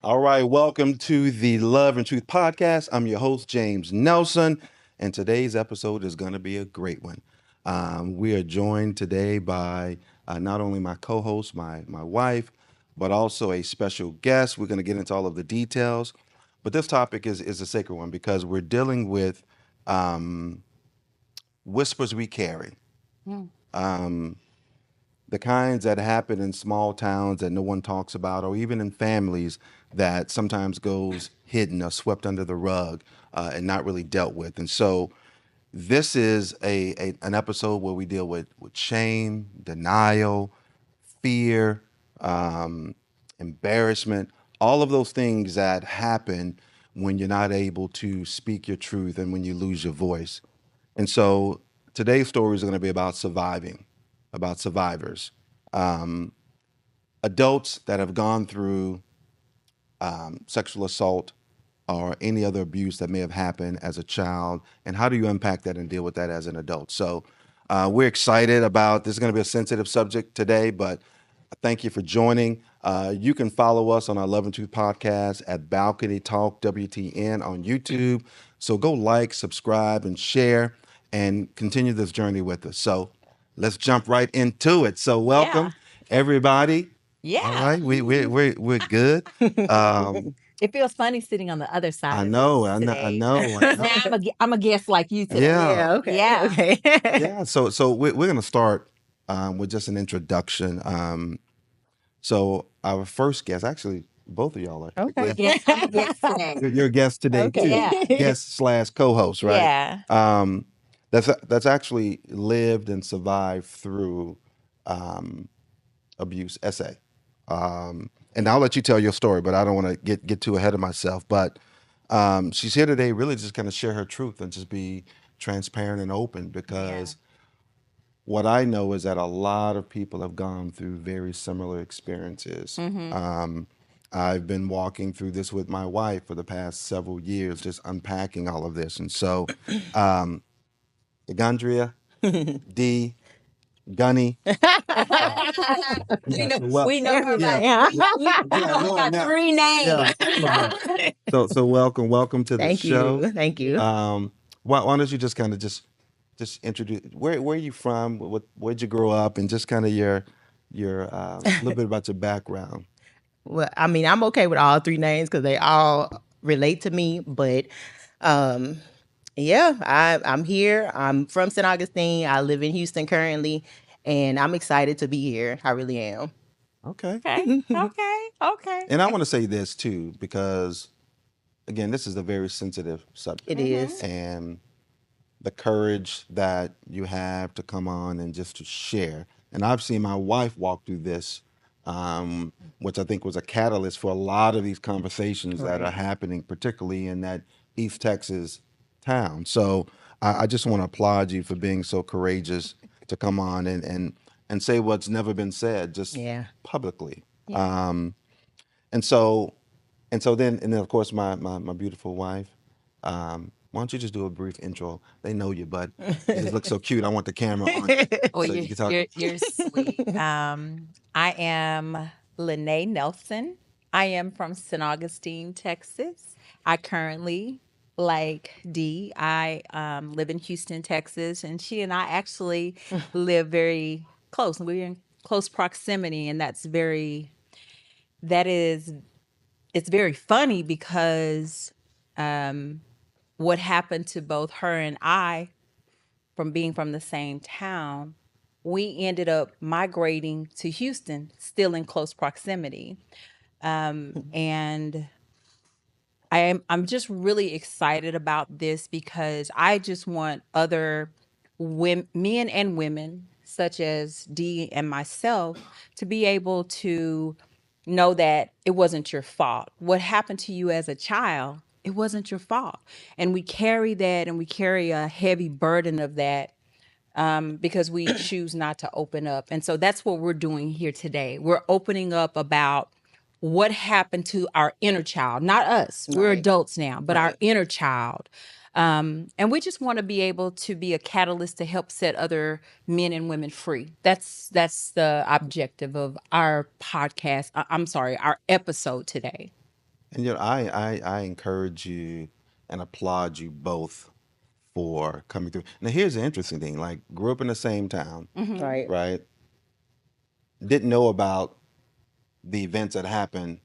All right, welcome to the Love and Truth podcast. I'm your host, James Nelson, and today's episode is going to be a great one. We are joined today by not only my co-host, my wife, but also a special guest. We're going to get into all of the details, but this topic is a sacred one because we're dealing with um, whispers we carry. Mm. Um, the kinds that happen in small towns that no one talks about, or even in families that sometimes goes hidden or swept under the rug and not really dealt with. And so this is an episode where we deal with shame, denial, fear, um, embarrassment, all of those things that happen when you're not able to speak your truth and when you lose your voice. And so today's story is going to be about surviving, about survivors, um, adults that have gone through sexual assault or any other abuse that may have happened as a child, and how do you unpack that and deal with that as an adult? So we're excited about this. Is going to be a sensitive subject today, but thank you for joining. You can follow us on our Love and Truth podcast at Balcony Talk WTN on YouTube. So go like, subscribe, and share, and continue this journey with us. So let's jump right into it. So Yeah. welcome everybody. All Yeah. right, we're good. Um, It feels funny sitting on the other I side of know, this I know, I today. know, I 'Cause now know. I'm a guest like you today. Yeah, Yeah, okay. Yeah. Okay. yeah. So we're gonna start with just an introduction. So our first guest, actually, both of y'all are. Okay. I'm a guest today. You're a guest today Okay. too. Yeah. Guest slash co-host, right? Yeah. Um, that's actually lived and survived through um, abuse. Essay. And I'll let you tell your story, but I don't want to get too ahead of myself. But she's here today, really just kind of share her truth and just be transparent and open Yeah. because what I know is that a lot of people have gone through very similar experiences. Mm-hmm. I've been walking through this with my wife for the past several years, just unpacking all of this. And so, um, Gandria, D, Gunny, we yeah, know so well, we know you yeah, like Yeah. we yeah, no, got no, three names. yeah. So welcome to the Thank show. you. Thank you. Why don't you just kind of just introduce where are you from? Where'd you grow up, and just kind of your little bit about your background. Well, I mean, I'm okay with all three names because they all relate to me. But um, yeah, I'm here. I'm from St. Augustine. I live in Houston currently, and I'm excited to be here. I really am. Okay. Okay. Okay. Okay. And I want to say this too, because again, this is a very sensitive It subject, Mm-hmm. is. and the courage that you have to come on and just to share. And I've seen my wife walk through this, which I think was a catalyst for a lot of these conversations that are Right. happening, particularly in that East Texas town. So I just want to applaud you for being so courageous to come on and say what's never been said, just Yeah. publicly. Yeah. Um, and so and then of course my beautiful wife. Why don't you just do a brief intro? They know you, but you just look so cute. I want the camera on you Oh, so you can talk. you're sweet. I am Lene Nelson. I am from St. Augustine, Texas. I currently, like Dee, I live in Houston, Texas, and she and I actually live very close. We're in close proximity, and that is it's very funny because what happened to both her and I from being from the same town, we ended up migrating to Houston, still in close proximity. And I'm just really excited about this because I just want other men and women, such as Dee and myself, to be able to know that it wasn't your fault. What happened to you as a child, it wasn't your fault. And we carry that and we carry a heavy burden of that because we choose not to open up. And so that's what we're doing here today. We're opening up about what happened to our inner child, not us. We're Right. adults now, but our Right. inner child. And we just want to be able to be a catalyst to help set other men and women free. That's the objective of our podcast. I'm sorry, our episode today. And I encourage you and applaud you both for coming through. Now, here's the interesting thing: like, grew up in the same town, Mm-hmm. Right. right? Didn't know about the events that happened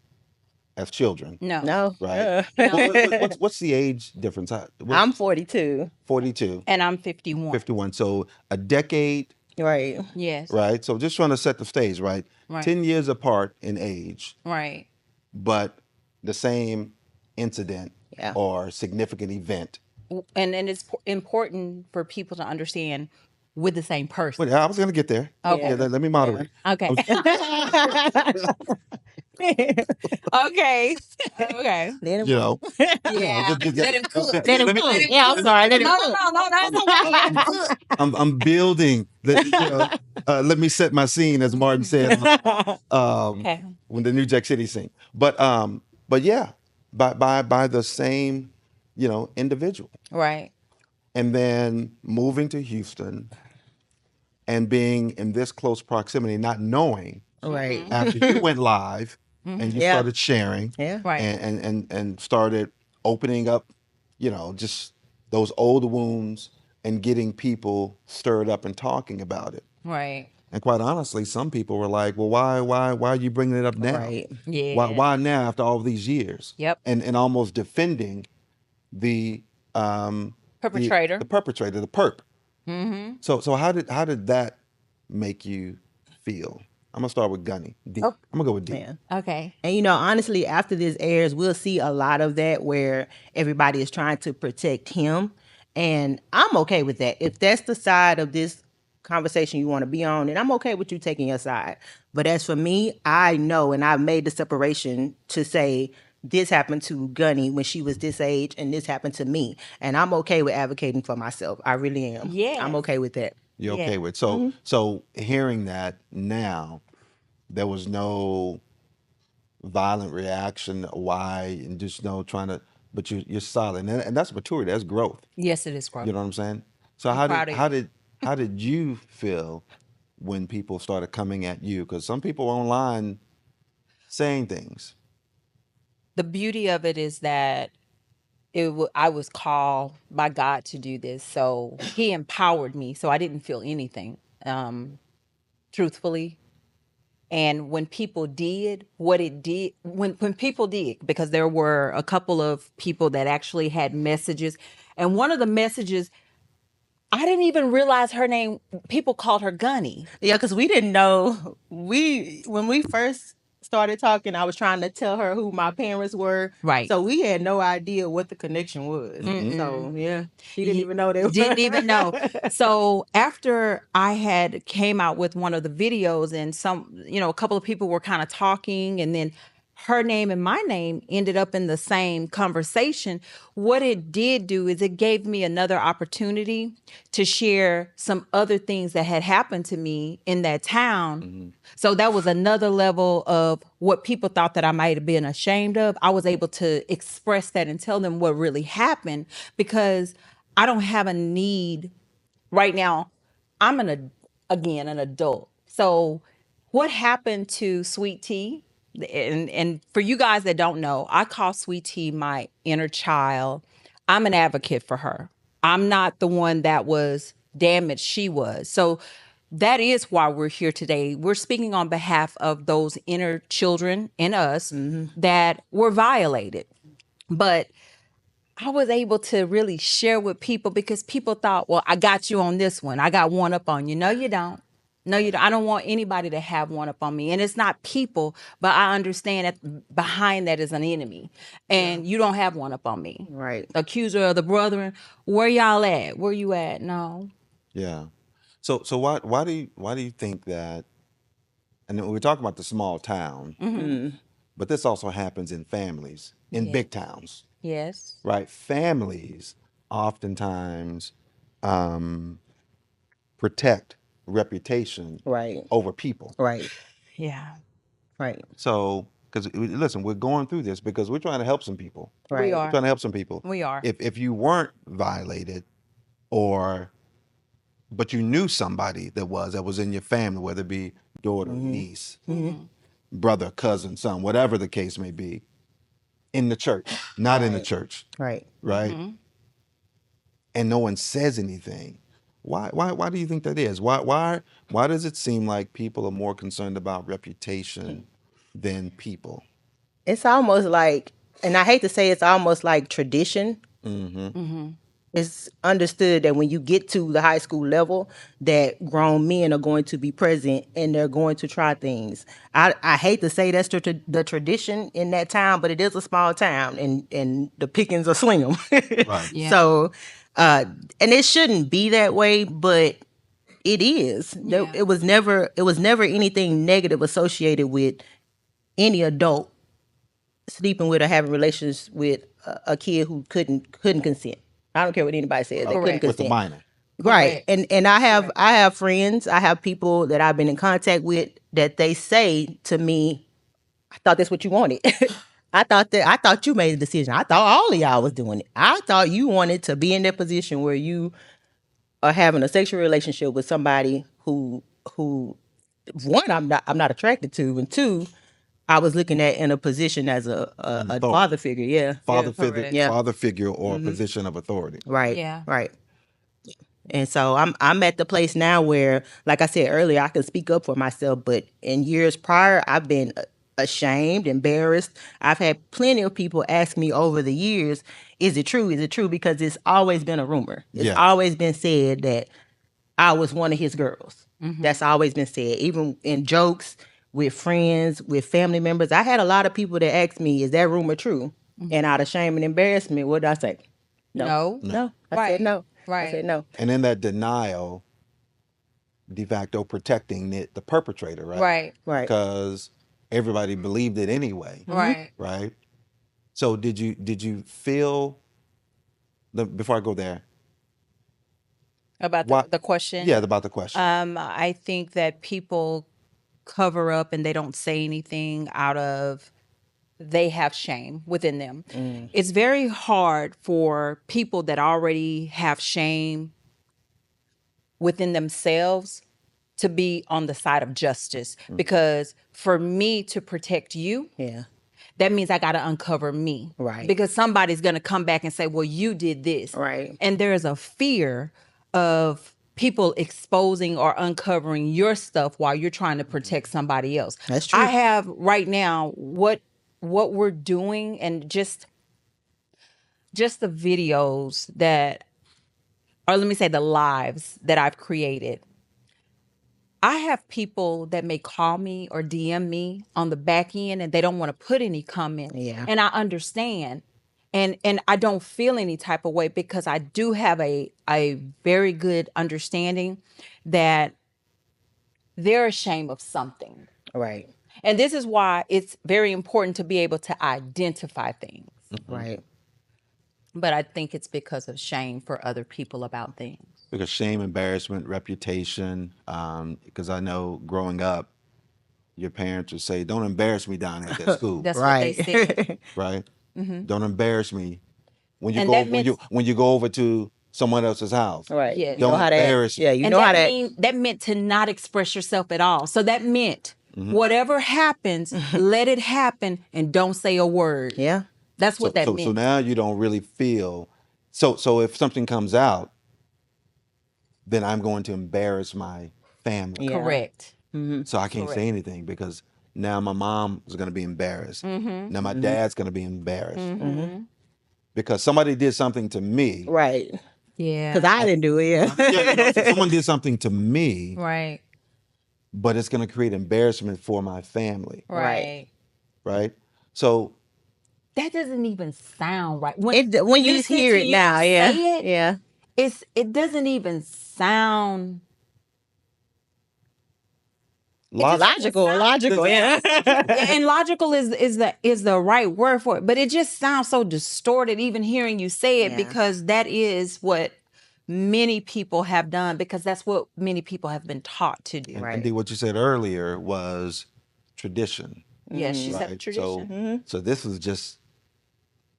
as children, No. No. right? No. What's the age difference? I'm 42. 42, And I'm 51. 51. So a decade, Right. Yes. right? So just trying to set the stage, right? Right. 10 years apart in age, Right. but the same incident Yeah. or significant event. And it's important for people to understand with the same person. But I was going to get there. Okay. Yeah, let me Yeah. moderate. Okay. Okay. Okay. Let him You know, cook. Yeah. Let him cook. Let him let me, cook. Let him Yeah, I'm cook. sorry. Let him No, cook. no, no, no, no. It's okay. Let him cook. I'm building. Let me set my scene, as Martin said, Okay. when the New Jack City scene. But yeah, by the same, individual, Right. and then moving to Houston and being in this close proximity, not knowing Right. after you went live and you Yeah. started sharing Yeah. Right. and started opening up, just those old wounds and getting people stirred up and talking about it. Right. And quite honestly, some people were like, "Well, why are you bringing it up now? Right. Yeah. Why now after all these years?" Yep. And almost defending the the Perpetrator. perpetrator, the perp. Mm-hmm. So how did that make you feel? I'm gonna start with Gunny. D. Oh, I'm gonna go with D. Yeah. okay. And honestly, after this airs, we'll see a lot of that where everybody is trying to protect him. And I'm okay with that. If that's the side of this conversation you want to be on, and I'm okay with you taking your side. But as for me, I know and I've made the separation to say this happened to Gunny when she was this age and this happened to me. And I'm okay with advocating for myself. I really am. I'm Yes. okay with that. You Yeah. okay with? So hearing that now, there was no violent reaction. Why? And just no trying to. But you're solid, and that's maturity. That's growth. Yes, it is growth. You know what I'm saying? So I'm how did proud of how you. did how did you feel when people started coming at you? Because some people online saying things. The beauty of it is that I was called by God to do this. So he empowered me. So I didn't feel anything, truthfully. And when people did what it did, when people did, because there were a couple of people that actually had messages. And one of the messages, I didn't even realize her name. People called her Gunny. Yeah, because we didn't know. When we first started talking, I was trying to tell her who my parents were. Right. So we had no idea what the connection was. Mm-mm. So yeah, she didn't Ye- even know they Didn't even know. So after I had came out with one of the videos and a couple of people were kind of talking and then her name and my name ended up in the same conversation. What it did do is it gave me another opportunity to share some other things that had happened to me in that town. So that was another level of what people thought that I might have been ashamed of. I was able to express that and tell them what really happened because I don't have a need right now. I'm again an adult. So what happened to Sweet Tea? And for you guys that don't know, I call Sweet Tea my inner child. I'm an advocate for her. I'm not the one that was damaged. She was. So that is why we're here today. We're speaking on behalf of those inner children in us that were violated. But I was able to really share with people because people thought, well, I got you on this one. I got one up on you. No, you don't. No, you don't. I don't want anybody to have one up on me. And it's not people, but I understand that behind that is an enemy. And you don't have one up on me. Right. Accuser of the brethren. Where y'all at? Where you at? No. Yeah. So why do you think that? And then we're talking about the small town, but this also happens in families in Yeah. big towns, Yes. right? Families oftentimes um, protect reputation Right. over people. Right. Yeah. Right. So, because listen, we're going through this because we're trying to help some people. We Right. We're are. trying to help some people. We are. If you weren't violated, or but you knew somebody that was in your family, whether it be daughter, niece, brother, cousin, son, whatever the case may be, in the church, not in the church, Right. right? And no one says anything. Why do you think that is? Why does it seem like people are more concerned about reputation than people? It's almost like, and I hate to say, it's almost like tradition. It's understood that when you get to the high school level, that grown men are going to be present and they're going to try things. I hate to say that's the tradition in that town, but it is a small town, and the pickings are slim. Right. Yeah. So, uh, and it shouldn't be that way, but it is. Yeah. It was never anything negative associated with any adult sleeping with or having relations with a kid who couldn't consent. I don't care what anybody says; they couldn't Correct. With the consent. minor. Right. Correct. And I have friends, I have people that I've been in contact with that they say to me, I thought that's what you wanted. I thought you made a decision. I thought all of y'all was doing it. I thought you wanted to be in that position where you are having a sexual relationship with somebody who one, I'm not attracted to, and two, I was looking at in a position as a father figure. Yeah. Correct. Yeah. Father figure or position of authority. Right. Yeah. Right. And so I'm at the place now where, like I said earlier, I can speak up for myself. But in years prior, I've been ashamed, embarrassed. I've had plenty of people ask me over the years, "Is it true? Is it true?" Because it's always been a rumor. It's Yeah. always been said that I was one of his girls. That's always been said, even in jokes with friends, with family members. I had a lot of people that asked me, "Is that rumor true?" And out of shame and embarrassment, what did I say? No, No. no. I said Right. no. I Right. said no. And in that denial, de facto protecting the perpetrator, right? Right. Right. Because everybody believed it anyway, Right. right? So did you feel before I go there? About What? the question. Yeah, about the question. I think that people cover up and they don't say anything out of they have shame within them. It's very hard for people that already have shame within themselves to be on the side of justice, because for me to protect you, Yeah. that means I got to uncover me. Right. Because somebody's going to come back and say, well, you did this. Right. And there's a fear of people exposing or uncovering your stuff while you're trying to protect somebody else. That's true. I have right now what we're doing, and just the videos that, or let me say the lives that I've created. I have people that may call me or DM me on the back end and they don't want to put any comments. Yeah. And I understand. And I don't feel any type of way, because I do have a very good understanding that they're ashamed of something. Right. And this is why it's very important to be able to identify things. Right. But I think it's because of shame for other people about things. Because shame, embarrassment, reputation. Because I know growing up, your parents would say, "Don't embarrass me down at that school," That's what they said. Right. right? Don't embarrass me when you And go that when you go over to someone else's house. Right. Yeah. You know Don't how that. embarrass me. Yeah. You And know how that that. that meant to not express yourself at all. So that meant whatever happens, let it happen and don't say a word. Yeah. That's what that So meant. now you don't really feel. So if something comes out, then I'm going to embarrass my family. Yeah. Correct. So I can't Correct. say anything because now my mom is going to be embarrassed. Now my dad's going to be embarrassed because somebody did something to me. Right. Yeah. Because I didn't do it. Yeah. So someone did something to me, Right. but it's going to create embarrassment for my family, Right. right? So That doesn't even sound right. When you listen hear to it you now, yeah. say it, Yeah. it doesn't even sound Logical. Yeah. and logical is the right word for it, but it just sounds so distorted even hearing you say it, Yeah. because that is what many people have done, because that's what many people have been taught to do. Right. indeed, what you said earlier was tradition, Yes, she said right? tradition. So this is just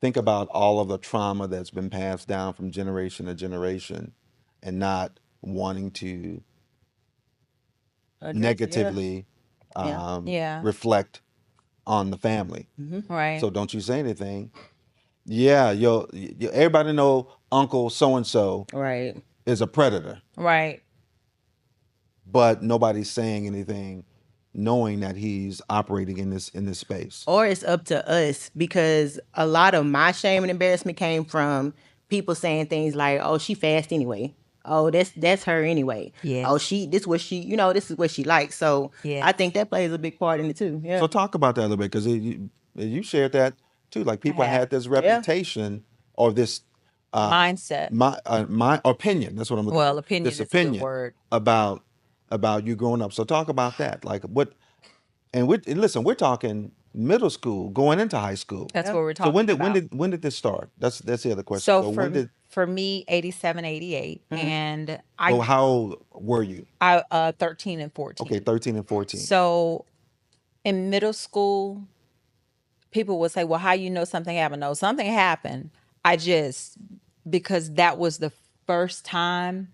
think about all of the trauma that's been passed down from generation to generation, and not wanting to Address it, yeah. negatively Yeah. Yeah. reflect on the family. Right. So don't you say anything. Yeah, everybody know Uncle so and so Right. is a predator, Right. but nobody's saying anything, knowing that he's operating in this space. Or it's up to us because a lot of my shame and embarrassment came from people saying things like, "Oh, she fast anyway. Oh, that's her anyway. Oh, Yes. this what she, this is what she likes." So I Yes. think that plays a big part in it too. Yeah. So talk about that a little bit because you shared that too. Like I people have had this Yeah. reputation or this mindset. my opinion. That's what I'm looking Well, for. This opinion is a good opinion word. about you growing up. So talk about that. Like what and listen, we're talking middle school going into high school. That's Yeah. what we're So talking about. when did this start? That's the other question. So So when did for me, 87, 88, and I so how old were you? I 13 and Okay, 14. 13 and 14. So in middle school, people would say, "Well, how you know something happened?" No, something happened. I just because that was the first time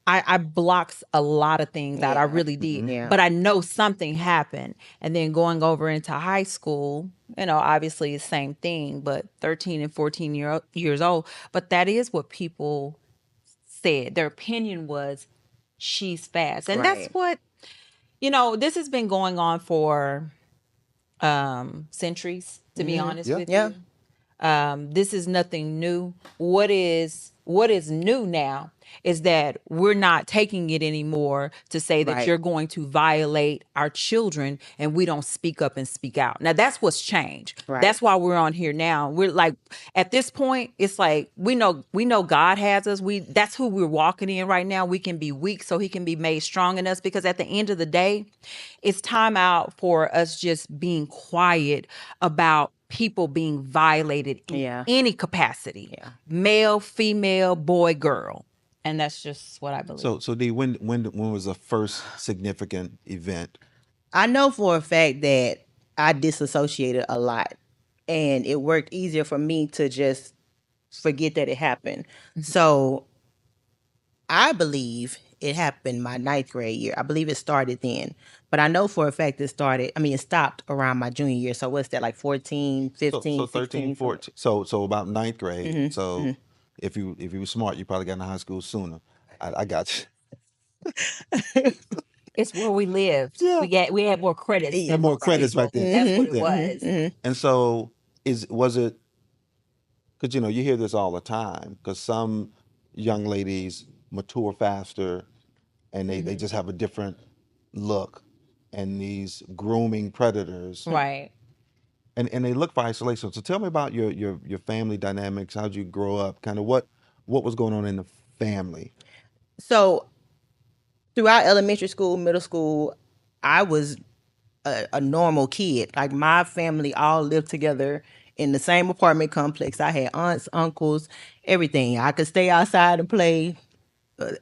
I blocked a lot of things out. I Yeah. really did. Yeah. But I know something happened. And then going over into high school, obviously the same thing, but 13 and 14 years old. But that is what people said. Their opinion was she's fast. And that's Right. what, this has been going on for centuries, to be honest Yeah. with Yeah. you. This is nothing new. What is new now is that we're not taking it anymore to say that Right. you're going to violate our children and we don't speak up and speak out. Now that's what's changed. Right. That's why we're on here now. We're like at this point, it's like we know God has us. That's who we're walking in right now. We can be weak so he can be made strong in us because at the end of the day, it's time out for us just being quiet about people being violated in Yeah. any capacity, Yeah. male, female, boy, girl. And that's just what I believe. So D, when was the first significant event? I know for a fact that I disassociated a lot, and it worked easier for me to just forget that it happened. So I believe it happened my ninth grade year. I believe it started then. But I know for a fact it stopped around my junior year. So what's that, like 14, So 15, 13, 16? 14. So about ninth grade. So if you were smart, you probably got into high school sooner. I got It's where we lived. you. Yeah. We had more credits Had than more most credits back people. then. That's what it Yeah. was. And so was it because you hear this all the time because some young ladies mature faster and they just have a different look and these grooming predators Right. and they look for isolation. So tell me about your family dynamics. How'd you grow up? Kind of what was going on in the family? So throughout elementary school, middle school, I was a normal kid. Like my family all lived together in the same apartment complex. I had aunts, uncles, everything. I could stay outside and play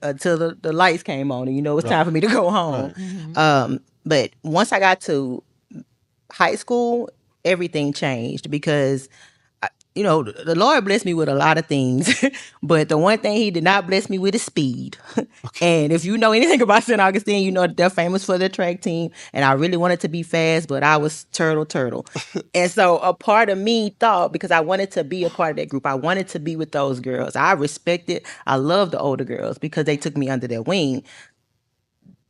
until the lights came on and it's Right. time for me to go home. Right. But once I got to high school, everything changed because the Lord blessed me with a lot of things, but the one thing He did not bless me with is speed. And if you know anything about St. Augustine, you know they're famous for their track team. And I really wanted to be fast, but I was turtle. And so a part of me thought, because I wanted to be a part of that group, I wanted to be with those girls. I love the older girls because they took me under their wing.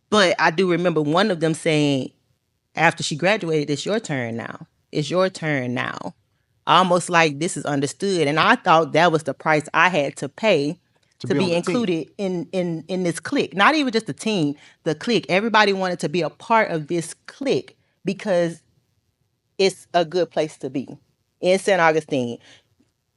But I do remember one of them saying, after she graduated, it's your turn now. It's your turn now. Almost like this is understood. And I thought that was the price I had to pay To to be on be the team. included in this clique. Not even just the team, the clique. Everybody wanted to be a part of this clique because it's a good place to be in St. Augustine.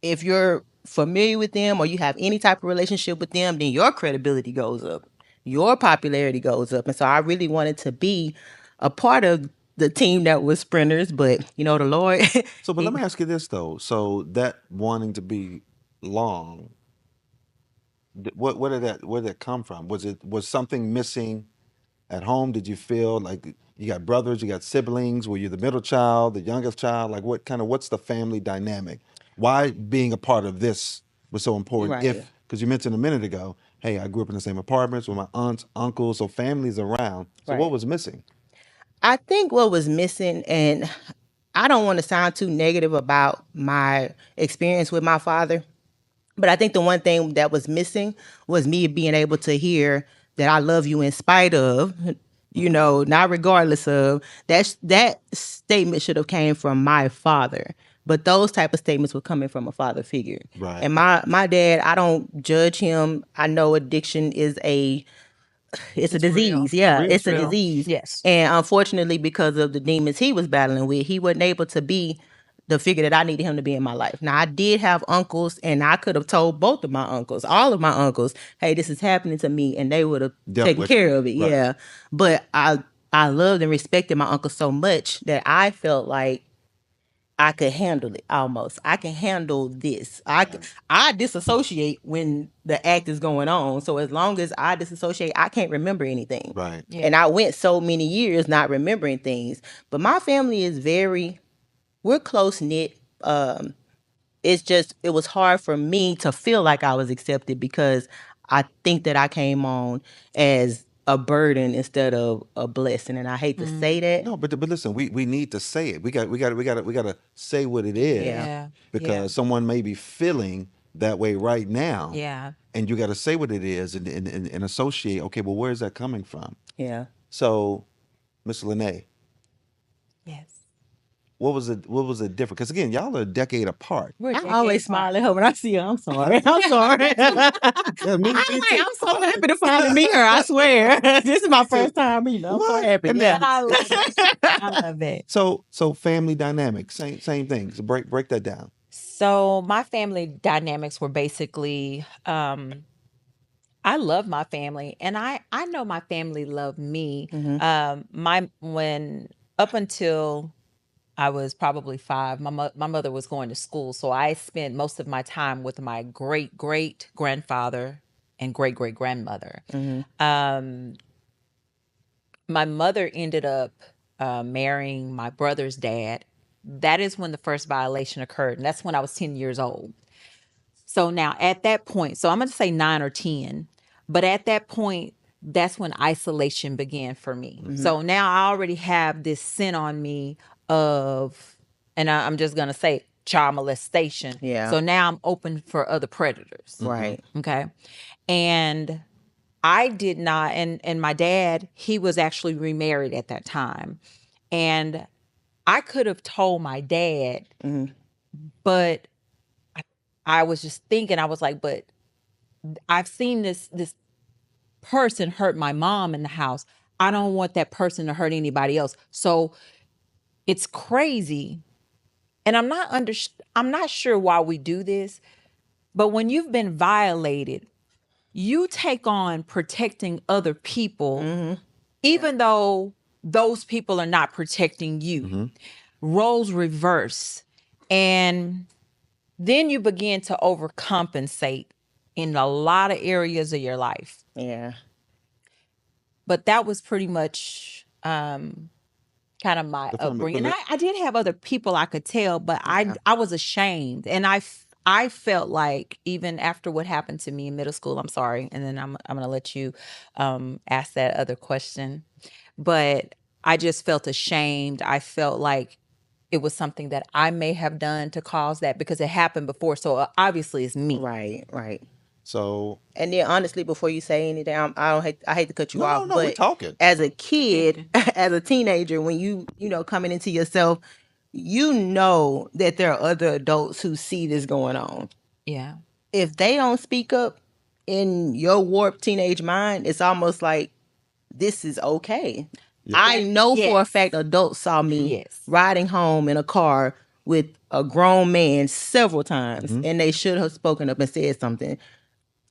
If you're familiar with them or you have any type of relationship with them, then your credibility goes up. Your popularity goes up. And so I really wanted to be a part of the team that was sprinters, but the Lord, So, but let me ask you this though. So that wanting to be long, where did that come from? Was something missing at home? Did you feel like you got brothers, you got siblings? Were you the middle child, the youngest child? Like what's the family dynamic? Why being a part of this was so important? right, If because you mentioned a minute ago, hey, I grew up in the same apartments with my aunts, uncles, so families around. So what right. was missing? I think what was missing, and I don't want to sound too negative about my experience with my father, but I think the one thing that was missing was me being able to hear that I love you in spite of, not regardless of. That statement should have came from my father. But those type of statements were coming from a father figure. Right. And my dad, I don't judge him. I know addiction is it's a It's real. disease. Yeah, Real. it's a Yeah. disease. Yes. And unfortunately, because of the demons he was battling with, he wasn't able to be the figure that I needed him to be in my life. Now, I did have uncles, and I could have told both of my uncles, all of my uncles, hey, this is happening to me, and they would have Dealt taken with it. care of it. Right. Yeah. But I loved and respected my uncle so much that I felt like I could handle it almost. I can handle this. I disassociate when the act is going on. So as long as I disassociate, I can't remember anything. Right. Yeah. And I went so many years not remembering things. But my family is we're close knit. It's just it was hard for me to feel like I was accepted because I think that I came on as a burden instead of a blessing. And I hate to say that. No, but listen, we need to say it. We got to say what it is, Yeah. Yeah. because someone may be feeling that way right now, Yeah. and you got to say what it is and associate. Okay, well, where is that coming from? Yeah. So, Miss Lene, Yes. what was it different? Because again, y'all are a decade apart. We're I always decades apart. smile at her when I see her. I'm sorry. I'm sorry. Yeah, me too. I'm so happy to finally meet her. I swear. This is my So, first time meeting her. I'm so what? happy. And Yeah. then I love it. I love it. so family dynamics, same things. Break that down. So my family dynamics were basically I love my family, and I know my family loved me. My when up until I was probably 5, my mother was going to school, so I spent most of my time with my great great grandfather and great great grandmother. Um, my mother ended up marrying my brother's dad. That is when the first violation occurred, and that's when I was 10 years old. So now at that point, so I'm going to say 9 or 10, but at that point, that's when isolation began for me. So now I already have this sin on me of, and I'm just going to say child molestation. Yeah. So now I'm open for other predators. Right. Okay. And I did not, and my dad, he was actually remarried at that time. And I could have told my dad, but I was just thinking, I was like, but I've seen this person hurt my mom in the house. I don't want that person to hurt anybody else. So it's crazy. And I'm not sure why we do this, but when you've been violated, you take on protecting other people, even though those people are not protecting you. Roles reverse. And then you begin to overcompensate in a lot of areas of your life. Yeah. But that was pretty much kind of my The family, upbringing. And I did have other people I could tell, but I was ashamed, and I felt like even after what happened to me in middle school. I'm sorry, and then I'm gonna let you ask that other question. But I just felt ashamed. I felt like it was something that I may have done to cause that because it happened before. So obviously it's me. Right. Right. So And then honestly, before you say anything, I hate to cut you no, off, no, we're but talking. as a kid, as a teenager, when coming into yourself, you know that there are other adults who see this going on. Yeah. If they don't speak up in your warped teenage mind, it's almost like this is okay. Yeah. I know for a Yes. fact adults saw me Yes. riding home in a car with a grown man several times, and they should have spoken up and said something.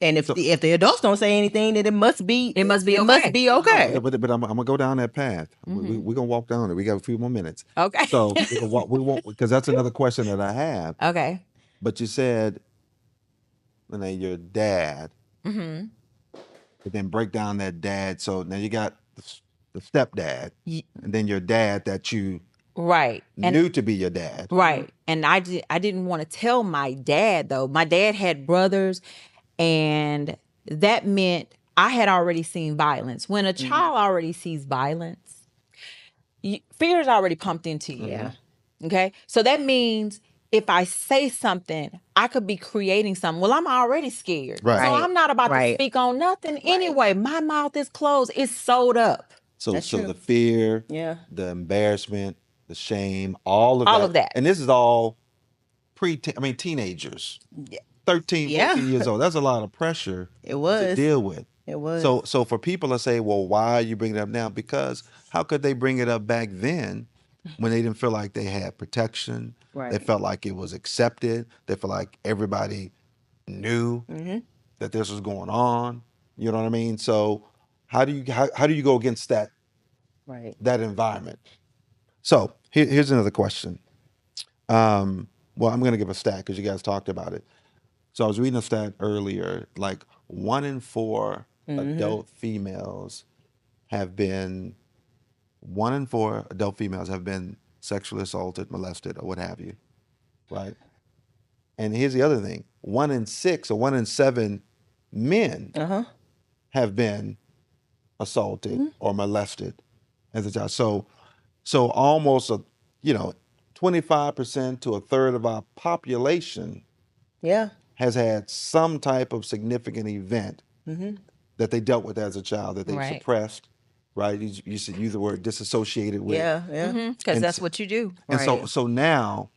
And if the adults don't say anything, then it must be okay. okay. But I'm gonna go down that path. We're gonna walk down it. We got a few more minutes. Okay. So we can walk. We won't, because that's another question that I have. Okay. But you said, your dad, but then break down that dad. So now you got the stepdad, and then your dad that you Right. And knew to be your dad. right. And I didn't want to tell my dad though. My dad had brothers, and that meant I had already seen violence. When a child already sees violence, fear is already pumped into you. Yeah. Okay. So that means if I say something, I could be creating something. Well, I'm already scared. Right. So Right. I'm not about to Right. speak on nothing anyway. My mouth is closed. It's sewed up. So That's so true. the fear, Yeah. the embarrassment, the shame, all of All that. of that. And this is all teenagers. 13, Yeah. 14 years old. That's a lot of pressure It to was. deal with. It was. So for people to say, well, why are you bringing it up now? Because how could they bring it up back then when they didn't feel like they had protection? They Right. felt like it was accepted. They felt like everybody knew Mm-hmm. that this was going on. You know what I mean? So how do you go against Right. that environment? So here's another question. Well, I'm going to give a stat because you guys talked about it. So I was reading a stat earlier, like 1 in 4 Mm-hmm. adult females have been 1 in 4 adult females have been sexually assaulted, molested, or what have you, right? And here's the other thing: 1 in 6 or 1 in 7 men Uh-huh. have been assaulted Mm-hmm. or molested as a child. So almost 25% to a third of our population Yeah. has had some type of significant event Mm-hmm. that they dealt with as a child that they Right. suppressed, right? You should use the word disassociated with, Yeah. Yeah. Because and that's what you do. and Right. so now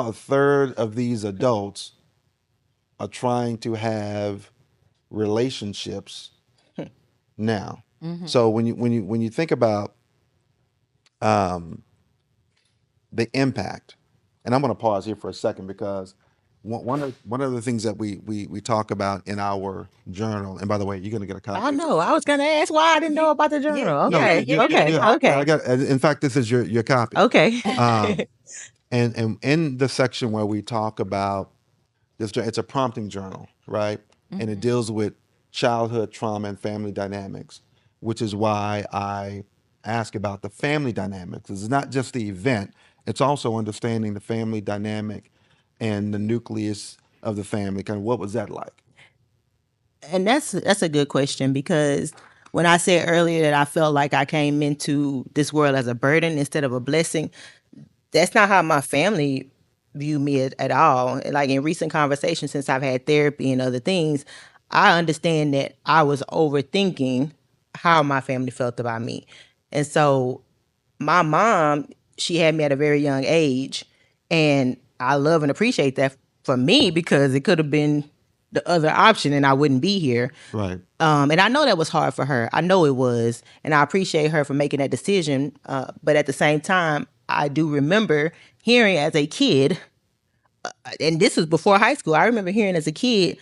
a third of these adults are trying to have relationships now. So when you think about um, the impact, and I'm going to pause here for a second because one of the things that we talk about in our journal, and by the way, you're going to get a I copy of know. this. I was gonna ask why I didn't know about the Yeah, journal. you're No, gonna Okay. you're gonna Okay. get a I Okay. copy. got. In fact, this is your copy. Okay. Um, and in the section where we talk about this, it's a prompting journal, right? And it deals with childhood trauma and family dynamics, which is why I ask about the family dynamics. It's not just the event; it's also understanding the family dynamic and the nucleus of the family. Kind of what was that like? And that's a good question because when I said earlier that I felt like I came into this world as a burden instead of a blessing, that's not how my family view me at all. Like in recent conversations, since I've had therapy and other things, I understand that I was overthinking how my family felt about me. And so my mom, she had me at a very young age, and I love and appreciate that for me because it could have been the other option and I wouldn't be here. Right. And I know that was hard for her. I know it was, and I appreciate her for making that decision. But at the same time, I do remember hearing as a kid, and this was before high school. I remember hearing as a kid,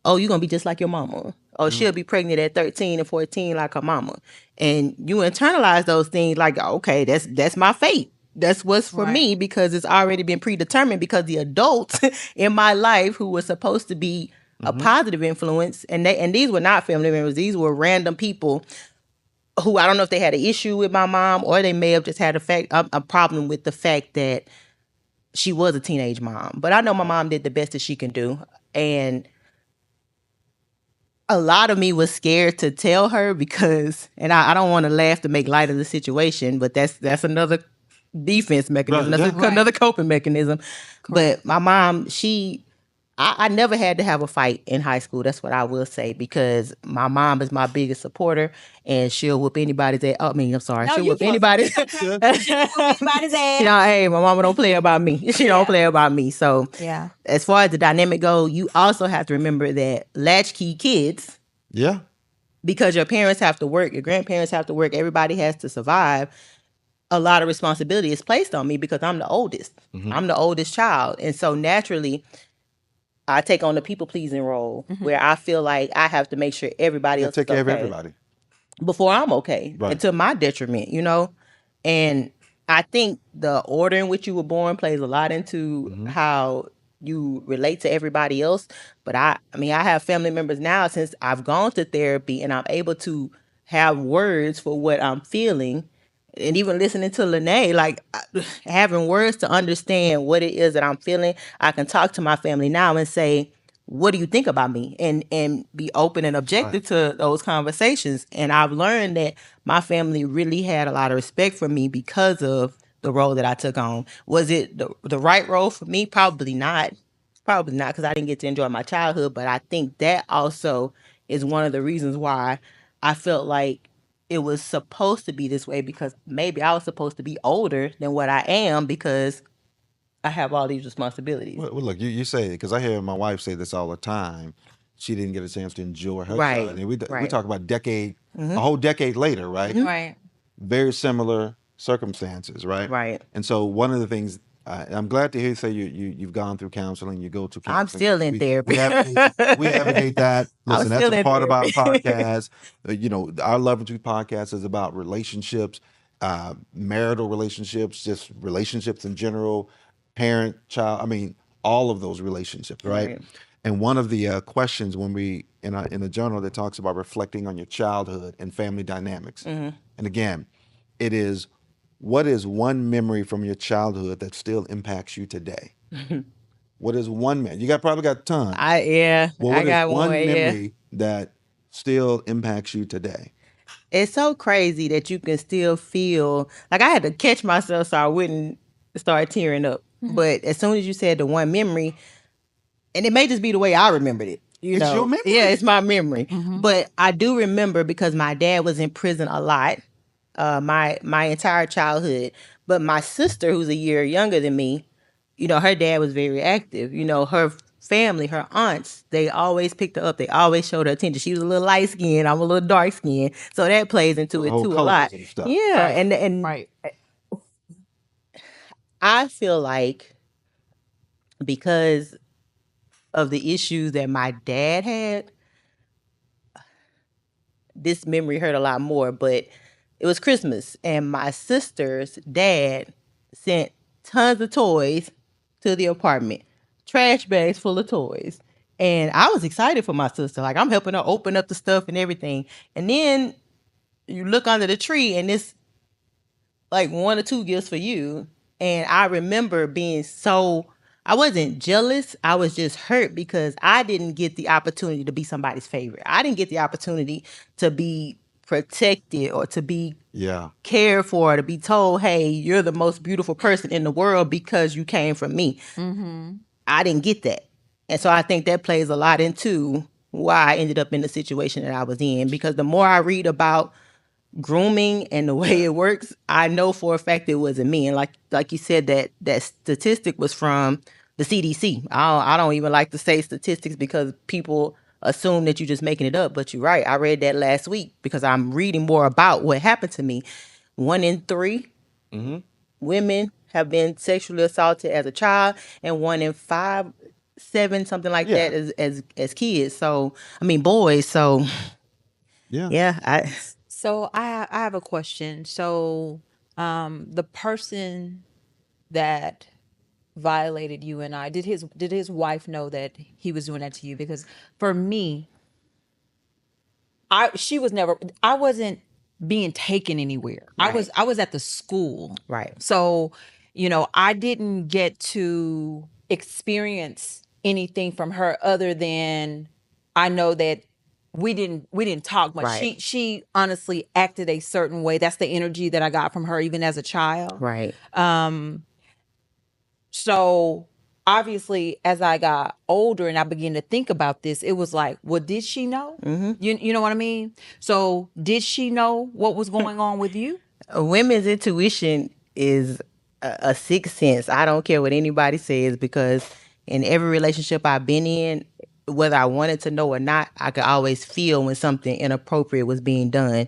"Oh, you're gonna be just like your mama. Oh, she'll be pregnant at 13 and 14 like her mama." And you internalize those things like, okay, that's my fate. That's what's for Right. me because it's already been predetermined because the adults in my life who were supposed to be a positive influence, and these were not family members, these were random people who I don't know if they had an issue with my mom or they may have just had a problem with the fact that she was a teenage mom. But I know my mom did the best that she can do. And a lot of me was scared to tell her because, and I don't want to laugh to make light of the situation, but that's another defense mechanism. Right. That's Yeah. another coping mechanism. Correct. But my mom, I never had to have a fight in high school. That's what I will say because my mom is my biggest supporter, and she'll whoop anybody's ass. Oh, I mean, I'm sorry, No, she'll you whoop can. anybody's. Good. Anybody's ass. You know, hey, my mama don't play about me. She don't Yeah. play about me. So, Yeah. as far as the dynamic go, you also have to remember that latchkey kids, Yeah. because your parents have to work, your grandparents have to work, everybody has to survive. A lot of responsibility is placed on me because I'm the oldest. I'm the oldest child, and so naturally, I take on the people pleasing role where I feel like I have to make sure everybody Yeah. else is Take care of okay everybody. before I'm okay, and Right. to my detriment, you know? And I think the order in which you were born plays a lot into how you relate to everybody else. But I mean, I have family members now since I've gone to therapy and I'm able to have words for what I'm feeling. And even listening to Lene, like having words to understand what it is that I'm feeling, I can talk to my family now and say, what do you think about me, and be open and Right. objective to those conversations. And I've learned that my family really had a lot of respect for me because of the role that I took on. Was it the right role for me? Probably not. Probably not, because I didn't get to enjoy my childhood. But I think that also is one of the reasons why I felt like it was supposed to be this way, because maybe I was supposed to be older than what I am because I have all these responsibilities. Look, you say it because I hear my wife say this all the time. She didn't get a chance to enjoy her Right. childhood. And we Right. talk about a whole decade later, right? Right. Very similar circumstances, right? Right. And so one of the things I'm glad to hear you say you've gone through counseling, you go to I'm counseling. still in We therapy. advocate that. I'm Listen, that's still a in part of our therapy. podcast. Our Love and Truth podcast is about relationships, marital relationships, just relationships in general, parent, child. I mean, all of those relationships, right? Right. And one of the questions when we in a journal that talks about reflecting on your childhood and family dynamics, and again, it is what is one memory from your childhood that still impacts you today? What is one memory? You probably got tons. Yeah, Well, I what is got one. one Yeah. memory that still impacts you today? It's so crazy that you can still feel like I had to catch myself so I wouldn't start tearing up. But as soon as you said the one memory, and it may just be the way I remembered it, It's your yeah, memory. it's my memory. Mm-hmm. But I do remember because my dad was in prison a lot, my entire childhood. But my sister, who's a year younger than me, her dad was very active. Her family, her aunts, they always picked her up. They always showed her attention. She was a little light skinned. I'm a little dark skinned. So that plays into The it whole too a lot. colorism stuff. Yeah. Right. And Right. I feel like because of the issues that my dad had, this memory hurt a lot more. But it was Christmas, and my sister's dad sent tons of toys to the apartment, trash bags full of toys. And I was excited for my sister. Like, I'm helping her open up the stuff and everything. And then you look under the tree, and it's like one or two gifts for you. And I remember being so, I wasn't jealous. I was just hurt because I didn't get the opportunity to be somebody's favorite. I didn't get the opportunity to be protected or to be Yeah. cared for, to be told, hey, you're the most beautiful person in the world because you came from me. Mm-hmm. I didn't get that. And so I think that plays a lot into why I ended up in the situation that I was in. Because the more I read about grooming and the way it works, I know for a fact it wasn't me. And like you said, that statistic was from the CDC. I don't even like to say statistics because people assume that you're just making it up. But you're right. I read that last week because I'm reading more about what happened to me. 1 in 3 women have been sexually assaulted as a child, and 1 in 5, 7, something like Yeah. that as kids. So I mean boys. So Yeah. yeah, So I have a question. So the person that violated you and I, did his wife know that he was doing that to you? Because for me, I wasn't being taken anywhere. I right, was I was at the school. right, So, I didn't get to experience anything from her other than I know that we didn't talk much. right, She honestly acted a certain way. That's the energy that I got from her even as a child. right. So obviously, as I got older and I began to think about this, it was like, well, did she know? You know what I mean? So did she know what was going on with you? A women's intuition is a sixth sense. I don't care what anybody says because in every relationship I've been in, whether I wanted to know or not, I could always feel when something inappropriate was being done.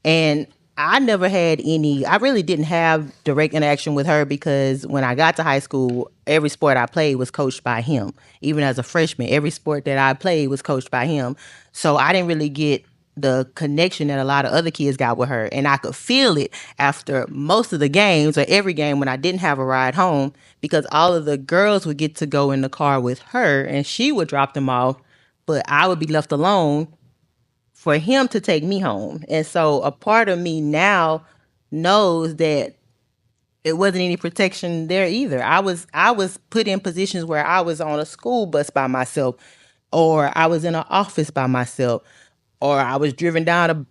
And I never had any, I really didn't have direct interaction with her because when I got to high school, every sport I played was coached by him. Even as a freshman, every sport that I played was coached by him. So I didn't really get the connection that a lot of other kids got with her. And I could feel it after most of the games or every game when I didn't have a ride home because all of the girls would get to go in the car with her and she would drop them off, but I would be left alone for him to take me home. And so a part of me now knows that it wasn't any protection there either. I was put in positions where I was on a school bus by myself, or I was in an office by myself, or I was driven down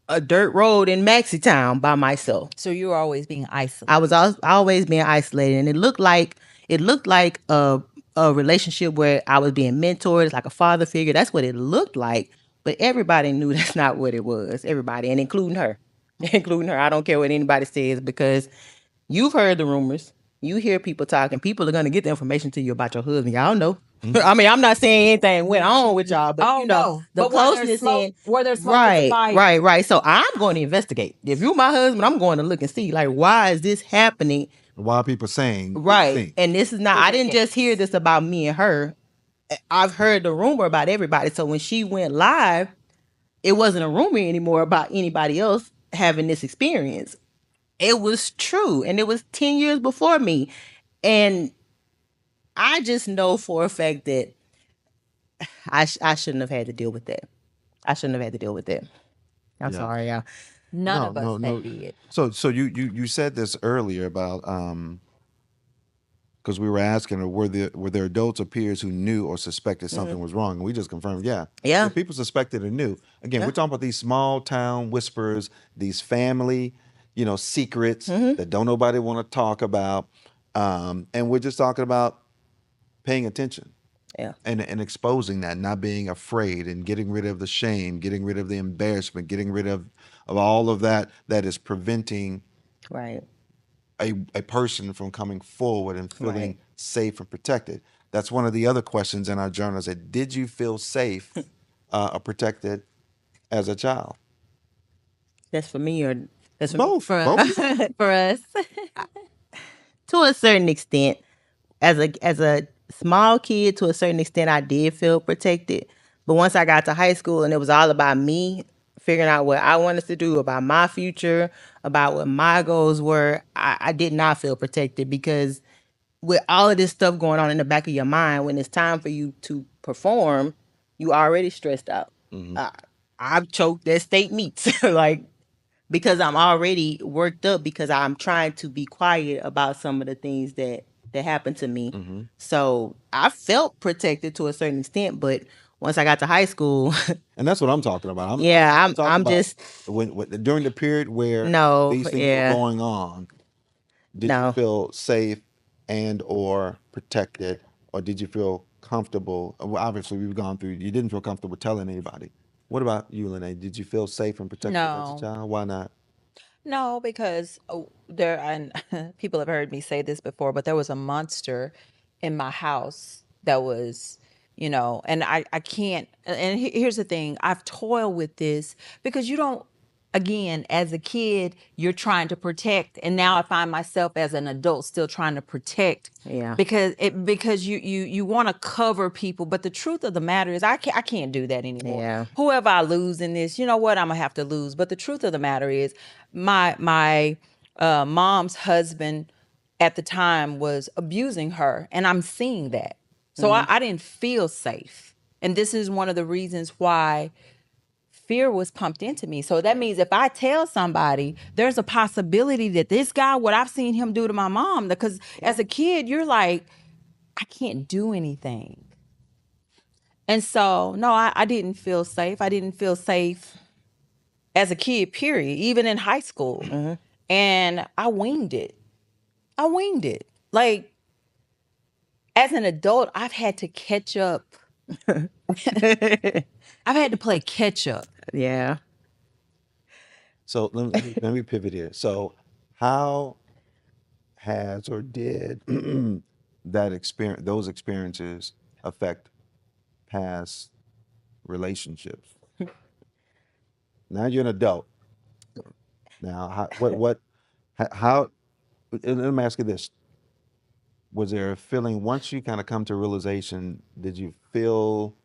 a dirt road in Maxi Town by myself. So you were always being I was isolated. always being isolated, and it looked like a relationship where I was being mentored, like a father figure. That's what it looked like. But everybody knew that's not what it was. Everybody, and including her, including her. I don't care what anybody says because you've heard the rumors. You hear people talking. People are gonna get the information to you about your husband. Y'all know. I mean, I'm not saying anything went on with y'all, but Oh no! the But where there's closeness smoke, in. where there's smoke, it's a Right, fire. right, right. So I'm going to investigate. If you're my husband, I'm going to look and see, like, why is this happening? Why are people saying Right. things? And this is not, I didn't just hear this about me and her. I've heard the rumor about everybody. So when she went live, it wasn't a rumor anymore about anybody else having this experience. It was true. And it was 10 years before me. And I just know for a fact that I shouldn't have had to deal with that. I shouldn't have had to deal with that. I'm Yeah. sorry, y'all. None No, of us no, that no. did. So you said this earlier about because we were asking her were there adults or peers who knew or suspected something was wrong, and we just confirmed, yeah, Yeah. people suspected and knew. Again, Yeah. we're talking about these small town whispers, these family, secrets that don't nobody want to talk about, and we're just talking about paying attention Yeah. and exposing that, not being afraid, and getting rid of the shame, getting rid of the embarrassment, getting rid of all of that that is preventing Right. a person from coming forward and Right. feeling safe and protected. That's one of the other questions in our journal. That did you feel safe or protected as a child? That's for me or that's for me. Both, For both of you. for us. To a certain extent, as a small kid, to a certain extent, I did feel protected. But once I got to high school and it was all about me, figuring out what I wanted to do about my future, about what my goals were, I did not feel protected because with all of this stuff going on in the back of your mind, when it's time for you to perform, you already stressed out. Uh, I've choked at state meets, like because I'm already worked up because I'm trying to be quiet about some of the things that happened to me. So I felt protected to a certain extent, but once I got to high school, And that's what I'm talking about. yeah, I'm talking I'm about just during the period where no, these things were yeah, going on. Did you no. feel safe and or protected, or did you feel comfortable? Well, obviously, we've gone through. You didn't feel comfortable telling anybody. What about you, Lene? Did you feel safe and protected as a No. child? Why not? No, because there and people have heard me say this before, but there was a monster in my house that was, and I can't. And here's the thing: I've toiled with this because you don't. Again, as a kid, you're trying to protect, and now I find myself as an adult still trying to protect Yeah. because you want to cover people, but the truth of the matter is I can't do that anymore. Yeah. Whoever I lose in this, you know what, I'm gonna have to lose. But the truth of the matter is, my mom's husband at the time was abusing her, and I'm seeing that, so I didn't feel safe, and this is one of the reasons why fear was pumped into me. So that means if I tell somebody, there's a possibility that this guy, what I've seen him do to my mom, because as a kid, you're like, I can't do anything. And so, no, I didn't feel safe. I didn't feel safe as a kid, period, even in high school. And I winged it. I winged it. Like, as an adult, I've had to catch up. I've had to play catch up. Yeah. So let me pivot here. So, how has or did those experiences affect past relationships? Now you're an adult. Now, how? And let me ask you this: was there a feeling once you kind of come to realization? Did you feel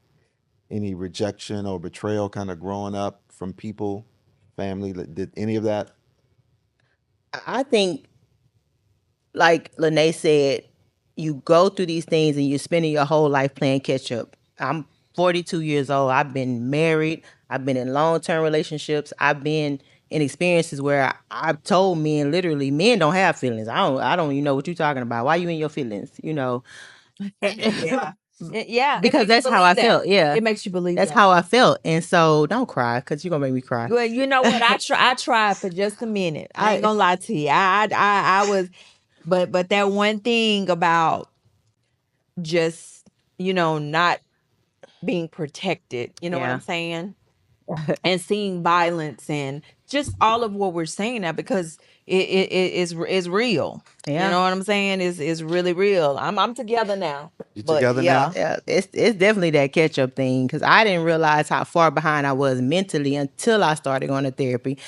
any rejection or betrayal kind of growing up from people, family? Did any of that? I think, like Lene said, you go through these things and you're spending your whole life playing catch up. I'm 42 years old. I've been married. I've been in long term relationships. I've been in experiences where I've told men, literally, men don't have feelings. I don't even know what you're talking about. Why you in your feelings? Yeah. Yeah, it because makes you that's how believe I that. felt. Yeah, It makes you believe that's that. how I felt. And so don't cry because you're gonna make me cry. Well, you know what? I tried for just a minute. I ain't I gonna lie to you. I was, but that one thing about just not being protected. You know what yeah I'm saying? And seeing violence and just all of what we're saying now because it is real. You yeah. know what I'm saying? Is really real. I'm together now. You But together yeah. now? Yeah, it's definitely that catch up thing because I didn't realize how far behind I was mentally until I started going to therapy.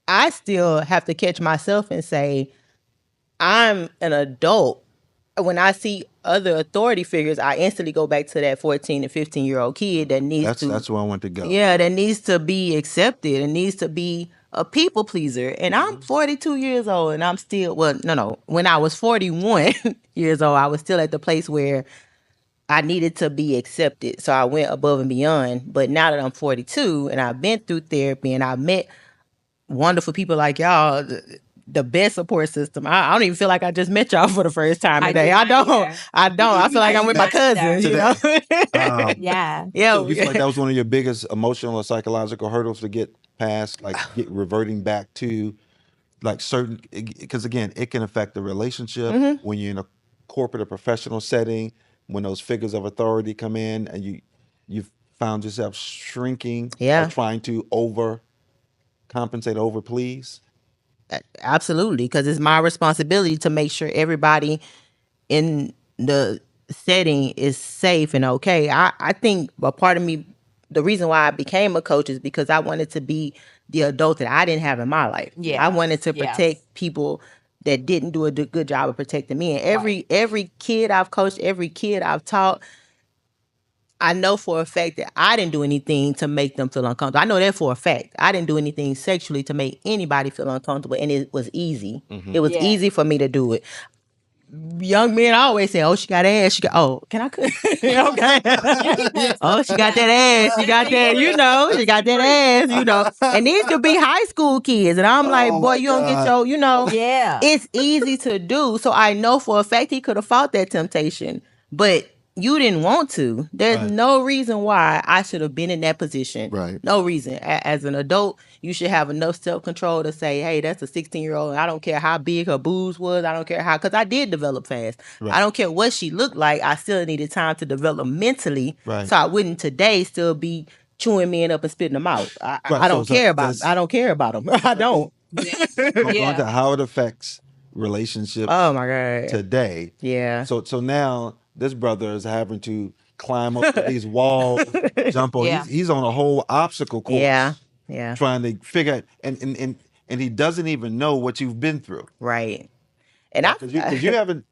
I still have to catch myself and say, I'm an adult. When I see other authority figures, I instantly go back to that 14 and 15-year-old kid that needs to, That's where I want to go. yeah, that needs to be accepted and needs to be a people pleaser. And I'm 42 years old and I'm still, well, no. When I was 41 years old, I was still at the place where I needed to be accepted. So I went above and beyond. But now that I'm 42 and I've been through therapy and I've met wonderful people like y'all, the best support system. I don't even feel like I just met y'all for the first time I today. do I not don't. either. I don't. I feel like I I'm do with my not either. cousins, you know? Yeah. So you feel like Yeah. that was one of your biggest emotional or psychological hurdles to get past, like get reverting back to like certain, because again, it can affect the relationship when you're in a corporate or professional setting, when those figures of authority come in and you've found yourself shrinking or Yeah, trying to overcompensate, over please. absolutely. Because it's my responsibility to make sure everybody in the setting is safe and okay. I think a part of me, the reason why I became a coach is because I wanted to be the adult that I didn't have in my life. I Yes. wanted to Yes. protect people that didn't do a good job of protecting me. And Right. every kid I've coached, every kid I've taught, I know for a fact that I didn't do anything to make them feel uncomfortable. I know that for a fact. I didn't do anything sexually to make anybody feel uncomfortable, and it was easy. It was Yeah. easy for me to do it. Young men always say, "Oh, she got ass." She got. Oh, can I cook? Okay. Oh, she got that ass. She got that. You know, she got that ass. You know, and these could be high school kids, and I'm like, Oh boy, my you don't get God. your. You know, Yeah. it's easy to do. So I know for a fact he could have fought that temptation, but you didn't want to. There's Right. no reason why I should have been in that position. Right. No reason. As an adult, you should have enough self control to say, hey, that's a 16-year-old. I don't care how big her boobs was. I don't care how, because I did develop fast. Right. I don't care what she looked like. I still needed time to develop mentally. Right. So I wouldn't today still be chewing men up and spitting them out. Right. I don't care about. That's I don't care about them. I don't. going to Yeah. how it affects relationships Oh my god. today. Yeah. So now this brother is having to climb up these walls, jump on. Yeah. He's on a whole obstacle Yeah. course Yeah. trying to figure out, and he doesn't even know what you've been through. Right. And Right? Because you haven't.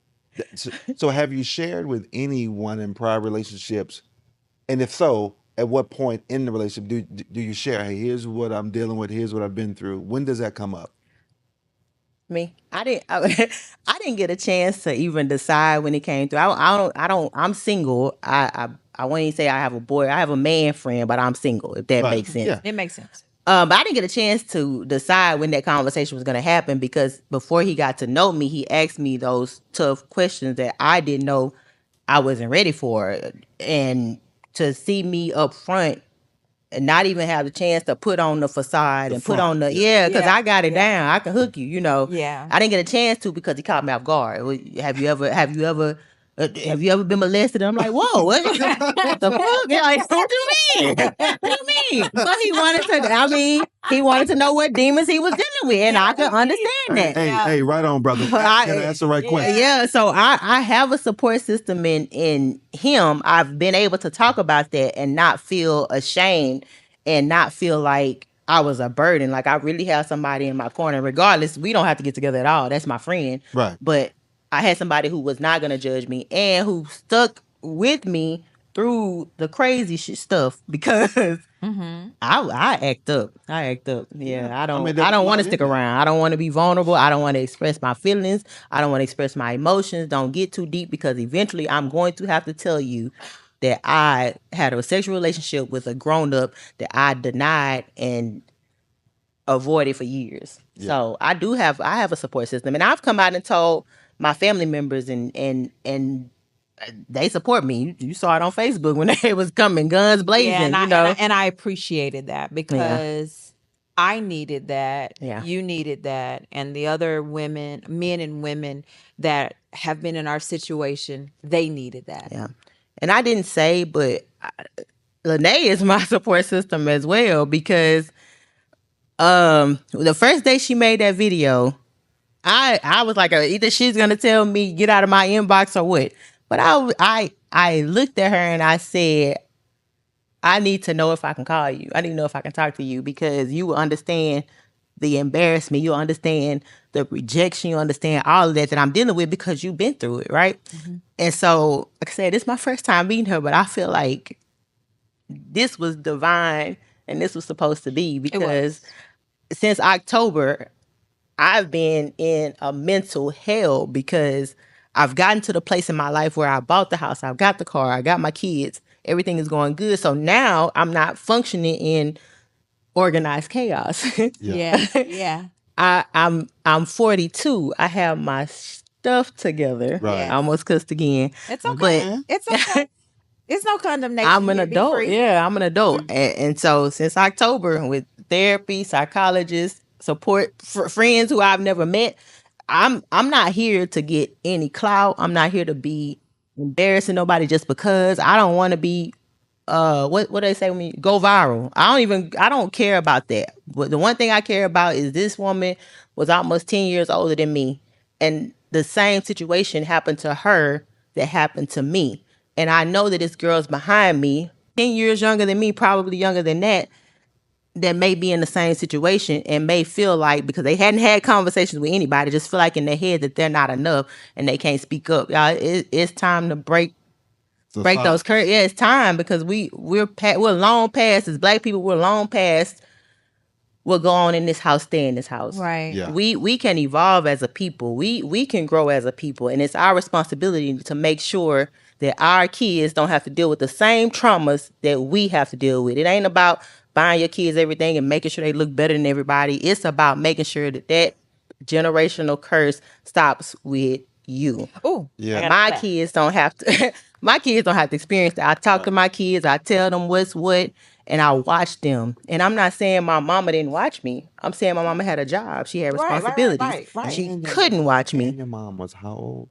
So have you shared with anyone in prior relationships? And if so, at what point in the relationship do you share? Hey, here's what I'm dealing with. Here's what I've been through. When does that come up? me. I didn't. I didn't get a chance to even decide when it came through. I don't. I'm single. I won't even say I have a boy. I have a man friend, but I'm single. If that Right. makes sense. Yeah. It makes sense. But I didn't get a chance to decide when that conversation was going to happen because before he got to know me, he asked me those tough questions that I didn't know I wasn't ready for, and to see me up front and not even have the chance to put on the facade The and put front. on the Yeah. because Yeah. I got it Yeah. down. I can hook you, you know. Yeah. I didn't get a chance to because he caught me off guard. Have you ever been molested? I'm like, whoa, what the fuck? Yeah, like, what you mean? What you mean? So he wanted to. I mean, he wanted to know what demons he was dealing with, and I could understand Hey, that. hey, Yeah. hey, right on, brother. I- That's the right question. yeah, so I have a support system in him. I've been able to talk about that and not feel ashamed and not feel like I was a burden. Like I really have somebody in my corner. Regardless, we don't have to get together at all. That's my friend. Right. But I had somebody who was not gonna judge me and who stuck with me through the crazy shit stuff because I act up. I act up. Yeah, I I don't. mean, I there's don't want to love in stick that. around. I don't want to be vulnerable. I don't want to express my feelings. I don't want to express my emotions. Don't get too deep because eventually I'm going to have to tell you that I had a sexual relationship with a grown up that I denied and avoided for years. Yeah. So I have a support system, and I've come out and told my family members and they support me. You saw it on Facebook when they was coming, guns blazing. Yeah, and I, you know. and I appreciated that because I needed that. Yeah. You needed that, and the other women, men and women that have been in our situation, they needed that. Yeah. And I didn't say, but Lene is my support system as well because the first day she made that video, I was like, either she's gonna tell me get out of my inbox or what. But I looked at her and I said, I need to know if I can call you. I need to know if I can talk to you because you will understand the embarrassment. You'll understand the rejection. You understand all of that I'm dealing with because you've been through it, right? Mm-hmm. And so, like I said, this is my first time meeting her, but I feel like this was divine and this was supposed to be because since October, I've been in a mental hell because I've gotten to the place in my life where I bought the house, I've got the car, I got my kids, everything is going good. So now I'm not functioning in organized chaos. Yeah. I'm 42. I have my stuff together. Right. I almost cussed again. It's okay. It's okay. It's no condemnation. I'm an Here, be adult. free. Yeah, I'm an adult. And so since October, with therapy, psychologists, support friends who I've never met, I'm not here to get any clout. I'm not here to be embarrassing nobody just because. I don't want to be what do they say when you go viral? I don't care about that. But the one thing I care about is this woman was almost 10 years older than me. And the same situation happened to her that happened to me. And I know that this girl's behind me, 10 years younger than me, probably younger than that may be in the same situation and may feel like because they hadn't had conversations with anybody, just feel like in their head that they're not enough and they can't speak up. Y'all, it's time to break those curves. Yeah, it's time because we're long past as Black people. We're long past what go on in this house, stay in this house. Right. Yeah. We can evolve as a people. We can grow as a people, and it's our responsibility to make sure that our kids don't have to deal with the same traumas that we have to deal with. It ain't about buying your kids everything and making sure they look better than everybody. It's about making sure that generational curse stops with you. Oh, Yeah. My kids don't have to. My kids don't have to experience that. I talk to my kids. I tell them what's what, and I watch them. And I'm not saying my mama didn't watch me. I'm saying my mama had a job. She had responsibilities. Right. She couldn't watch me. And your mom was how old?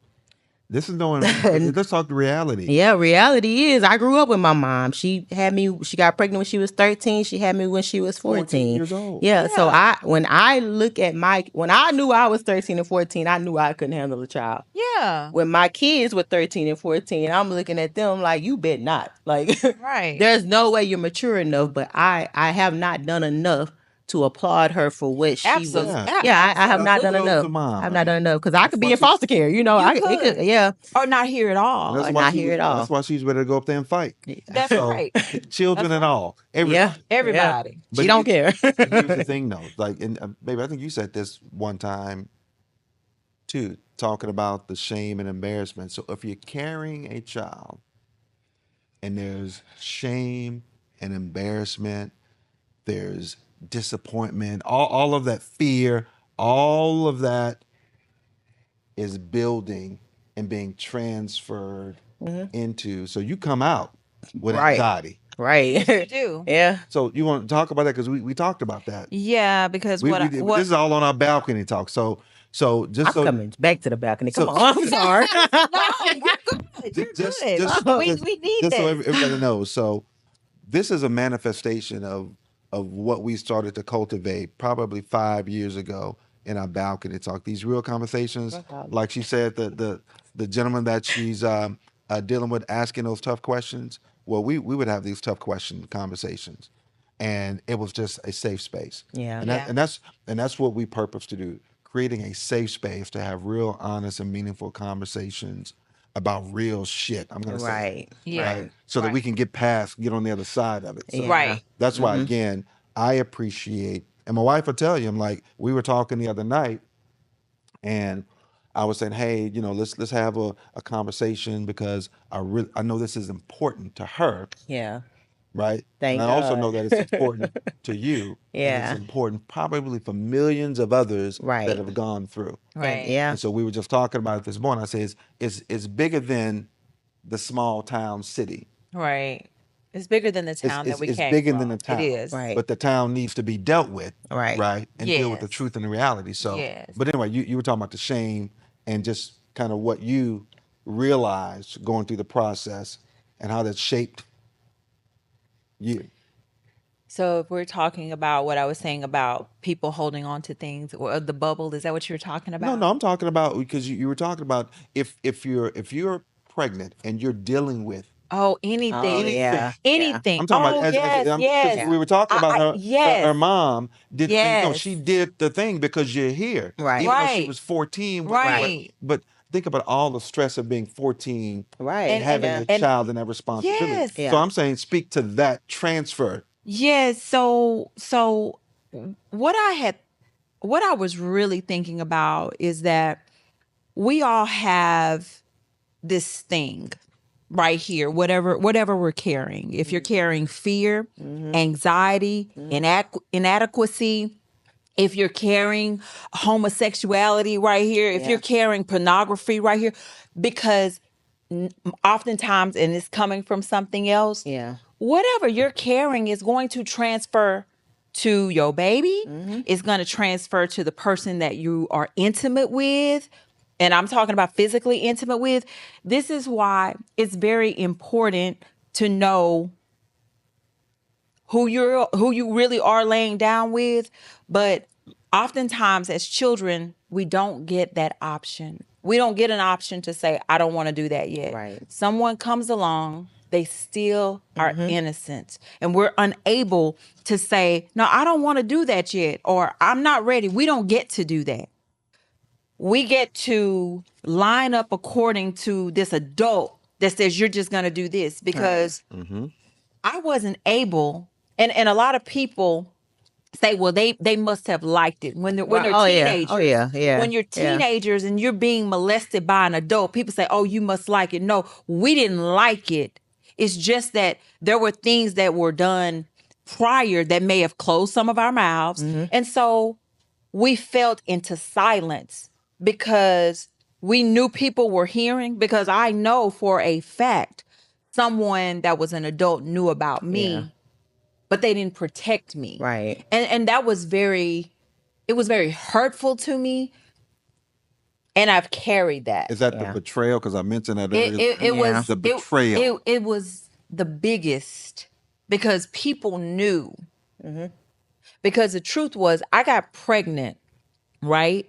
This is knowing. Let's talk the reality. Yeah, reality is I grew up with my mom. She had me. She got pregnant when she was 13. She had me when she was 14 years old. Yeah. So when I look at when I knew I was 13 and 14, I knew I couldn't handle a child. Yeah. When my kids were 13 and 14, I'm looking at them like, you bet not. Like, Right. there's no way you're mature enough. But I have not done enough to applaud her for what she Absolutely. was. Yeah. I have not done Kudos enough. to mom. I have not done enough because I could be in foster care. You know, You it could. Yeah. Or not here at all. That's Or why not she here was- at all. That's why she's ready to go up there and fight. That's So, right. Children and all. Yeah. Everybody. She don't care. Here's the thing, though. Like, and baby, I think you said this one time too, talking about the shame and embarrassment. So if you're carrying a child and there's shame and embarrassment, there's disappointment, all of that fear, all of that is building and being transferred into. So you come out with Right. anxiety. Right. You do. Yeah. So you want to talk about that because we talked about that. Yeah, because We what did- this is all on our balcony talk. So just I'm so coming back to the balcony. Come So- on. I'm sorry. No, you're good. You're Just- good. just- we need just this. so everybody knows. So this is a manifestation of what we started to cultivate probably 5 years ago in our balcony talk. These real conversations, like she said, the gentleman that she's dealing with asking those tough questions. Well, we would have these tough conversations, and it was just a safe space. Yeah. And that's what we purpose to do, creating a safe space to have real, honest, and meaningful conversations about real shit. I'm gonna say, Right. Yeah. right, so that we can get on the other side of it. So Yeah. Right. that's why, again, I appreciate, and my wife will tell you, I'm like, we were talking the other night, and I was saying, hey, let's have a conversation because I know this is important to her, Yeah. right? Thank and I also God. know that it's important to you. And Yeah. it's important probably for millions of others Right. that have gone through. Right. Yeah. And so we were just talking about it this morning. I say it's bigger than the small town city. Right. It's bigger than the town that we It's came bigger than the from. It town, is. Right. but the town needs to be dealt with, Right. right, and deal with the Yes. truth and the reality. So, Yes. but anyway, you were talking about the shame and just kind of what you realized going through the process and how that shaped you. So if we're talking about what I was saying about people holding on to things or the bubble, is that what you were talking about? No, I'm talking about because you were talking about if you're pregnant and you're dealing with Oh, Oh, anything. yeah. Anything. I'm talking about Oh, yes, because yes. Yeah. we were talking about her Yes. mom did things. No, she Yes. did the thing because you're here, Right. even though she Right. was 14. Right. But think about all the stress of being 14 Right. and having Yeah. a child and that responsibility. Yes. So Yeah. I'm saying, speak to that transfer. Yes. So what I was really thinking about is that we all have this thing right here, whatever we're carrying. If you're carrying fear, anxiety, inadequacy, if you're carrying homosexuality right here, if Yeah. you're carrying pornography right here, because oftentimes, and it's coming from something else, Yeah. whatever you're carrying is going to transfer to your baby. It's going to transfer to the person that you are intimate with. And I'm talking about physically intimate with. This is why it's very important to know who you really are laying down with. But oftentimes as children, we don't get that option. We don't get an option to say, I don't want to do that yet. Right. Someone comes along, they still are innocent. And we're unable to say, no, I don't want to do that yet, or I'm not ready. We don't get to do that. We get to line up according to this adult that says you're just going to do this, because I wasn't able, and a lot of people say, well, they must have liked it when they're Oh, yeah. teenagers. Oh, yeah. Yeah. When you're Yeah. teenagers and you're being molested by an adult, people say, oh, you must like it. No, we didn't like it. It's just that there were things that were done prior that may have closed some of our mouths. And so we felt into silence because we knew people were hearing, because I know for a fact someone that was an adult knew about me, Yeah. but they didn't protect me. Right. And that was very hurtful to me. And I've carried that. Is that the Yeah. betrayal? Because I mentioned that It, earlier. it, it Yeah. was The betrayal. It was the biggest, because people knew. Because the truth was, I got pregnant, right?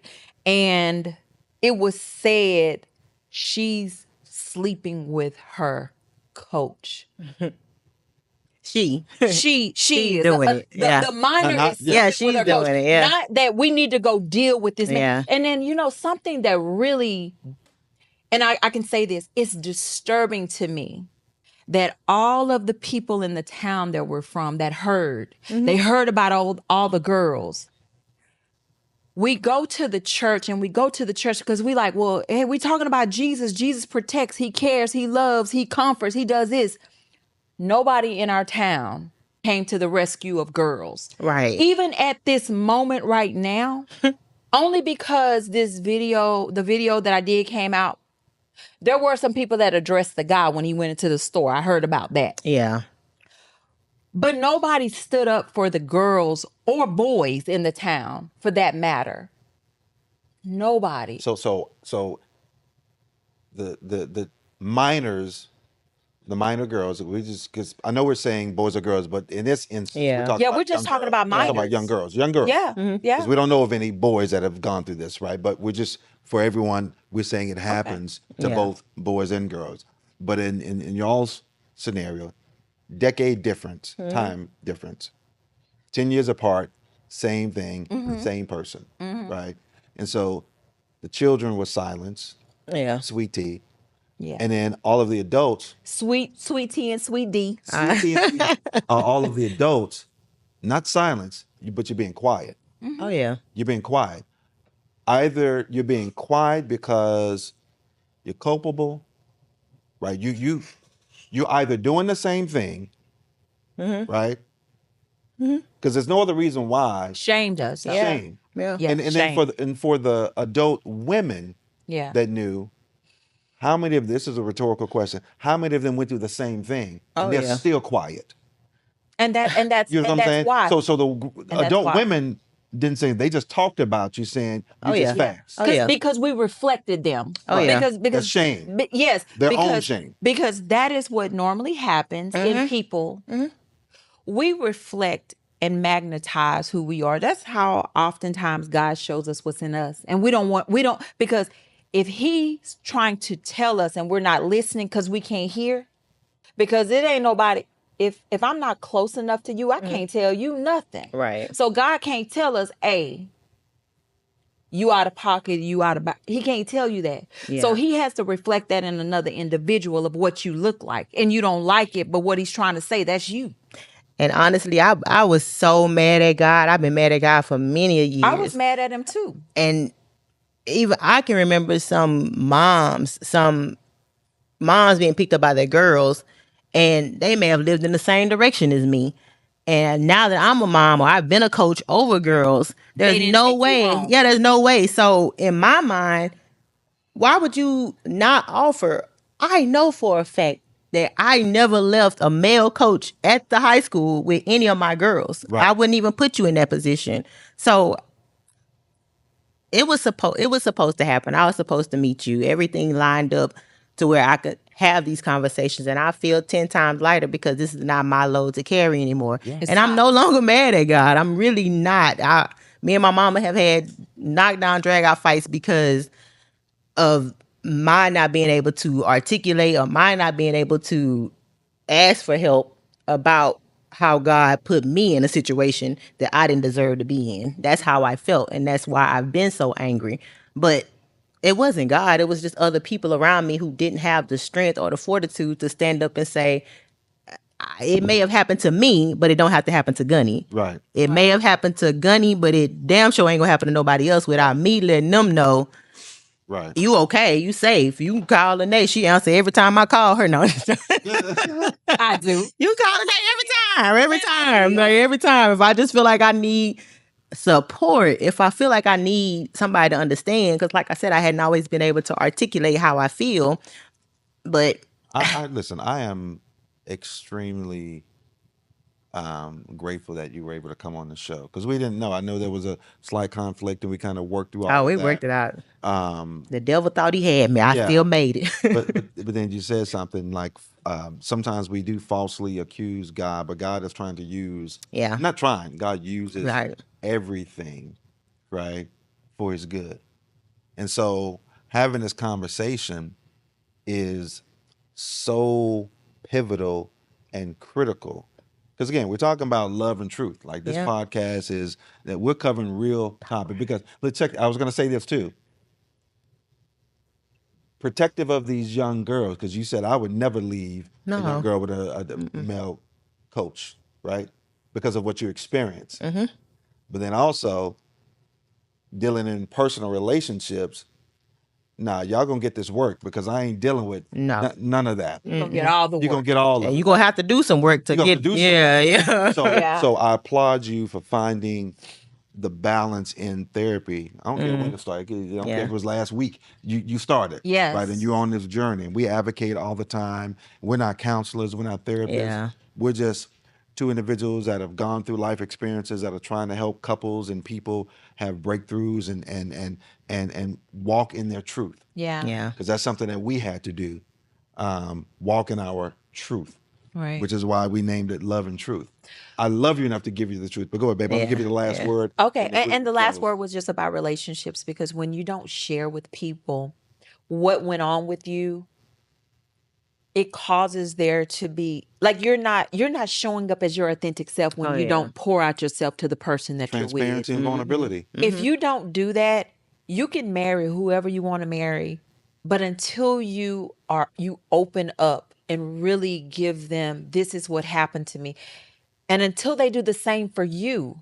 And it was said she's sleeping with her coach. She. She She's is doing it. Yeah. The minor Not- is yeah. sleeping Yeah, with her she's coach. doing it, yeah. Not that we need to go deal with this man. Yeah. And then something that really, and I can say this, it's disturbing to me that all of the people in the town that we're from that heard, they heard about all the girls. We go to the church because we like, well, hey, we talking about Jesus. Jesus protects, he cares, he loves, he comforts, he does this. Nobody in our town came to the rescue of girls. Right. Even at this moment right now, only because the video that I did came out, there were some people that addressed the guy when he went into the store. I heard about that. Yeah. But nobody stood up for the girls or boys in the town, for that matter. Nobody. So the minors, the minor girls. We just, because I know we're saying boys or girls, but in this instance, Yeah. we're talking Yeah, about we're just young talking girls. about We're talking about minors. young girls, Yeah, yeah. Because we don't know of any boys that have gone through this, right? But we're just, for everyone, we're saying it happens to Yeah. both boys and girls. But in y'all's scenario, decade difference, time difference, 10 years apart, same thing, same person, right? And so the children were silenced, Yeah. sweet tea, Yeah. and then all of the adults, Sweet T and Sweet D. sweet tea, and sweet, all of the adults, not silenced, but you're being quiet. Oh, yeah. You're being quiet. Either you're being quiet because you're culpable, right? You're either doing the same thing, right? Because there's no other reason why. Shamed us. Yeah. Shame. Yeah. Yeah, And then shame. for the adult women Yeah. that knew, how many of this is a rhetorical question? How many of them went through the same thing Oh and they're yeah. still quiet? And that and that's You know what and I'm that's saying? why. So the And that's adult why. women didn't say, they just talked about you saying you Oh just yeah. Yeah. fast. Oh yeah. Because we reflected them. Oh Right. yeah. That's Because shame. yes, Their own shame. because that is what normally happens in Mm-hmm. people. Mm-hmm. We reflect and magnetize who we are. That's how oftentimes God shows us what's in us. And we don't because if he's trying to tell us and we're not listening because we can't hear, because it ain't nobody. If I'm not close enough to you, I can't tell you nothing. Right. So God can't tell us, hey, you out of pocket, you out of he can't tell you that. So Yeah. he has to reflect that in another individual of what you look like. And you don't like it, but what he's trying to say, that's you. And honestly, I was so mad at God. I've been mad at God for many a I was years. mad at him too. And even I can remember some moms being picked up by their girls, and they may have lived in the same direction as me. And now that I'm a mom or I've been a coach over girls, They there's didn't no take you way. home. Yeah, there's no way. So in my mind, why would you not offer? I know for a fact that I never left a male coach at the high school with any of my girls. Right. I wouldn't even put you in that position. So it was supposed to happen. I was supposed to meet you. Everything lined up to where I could have these conversations, and I feel 10 times lighter because this is not my load to carry anymore. Yeah. It's And I'm not. no longer mad at God. I'm really not. Me and my mama have had knockdown drag out fights because of my not being able to articulate or my not being able to ask for help about how God put me in a situation that I didn't deserve to be in. That's how I felt. And that's why I've been so angry. But it wasn't God. It was just other people around me who didn't have the strength or the fortitude to stand up and say, it may have happened to me, but it don't have to happen to Gunny. Right. It may have happened to Gunny, but it damn sure ain't gonna happen to nobody else without me letting them know Right. you okay, you safe. You can call Lene. She answer every time I call her. No, I do. you call Lene every time. Like every time. If I just feel like I need support, if I feel like I need somebody to understand, because like I said, I hadn't always been able to articulate how I feel. But I listen, I am extremely grateful that you were able to come on the show because we didn't know. I know there was a slight conflict and we kind of worked through all oh, of we that. worked it out. Um, The devil thought he had me. I Yeah. still made it. but then you said something like sometimes we do falsely accuse God, but God is trying to use, Yeah. not trying, God uses Right. everything, right, for his good. And so having this conversation is so pivotal and critical. Because again, we're talking about love and truth. Like this Yeah. podcast is that we're covering real topic. Because let's check. I was going to say this too. Protective of these young girls, because you said I would never leave a young No. girl with a male coach, right? Because of what you experience. But then also dealing in personal relationships. Nah, y'all gonna get this work because I ain't dealing with No. none of that. You're gonna get all the You're gonna work. get all of And it. you're gonna have to do some work to You gonna have get. to do Yeah, yeah. So, Yeah. so I applaud you for finding the balance in therapy. I don't care when it started. I don't care Yeah. if it was last week. You started, Yes. right? And you're on this journey. And we advocate all the time. We're not counselors. We're not therapists. Yeah. We're just two individuals that have gone through life experiences that are trying to help couples and people have breakthroughs and walk in their truth. Yeah. Yeah. Because that's something that we had to do. Walk in our truth. Right. Which is why we named it Love and Truth. I love you enough to give you the truth. But go ahead, babe. I'm gonna Yeah, give you the last yeah. word. Okay. then And the we'll last close. word was just about relationships because when you don't share with people what went on with you, it causes there to be like you're not showing up as your authentic self when Oh, you yeah. don't pour out yourself to the person that you're with. Transparency and vulnerability. If you don't do that, you can marry whoever you want to marry, but until you open up and really give them this is what happened to me, and until they do the same for you,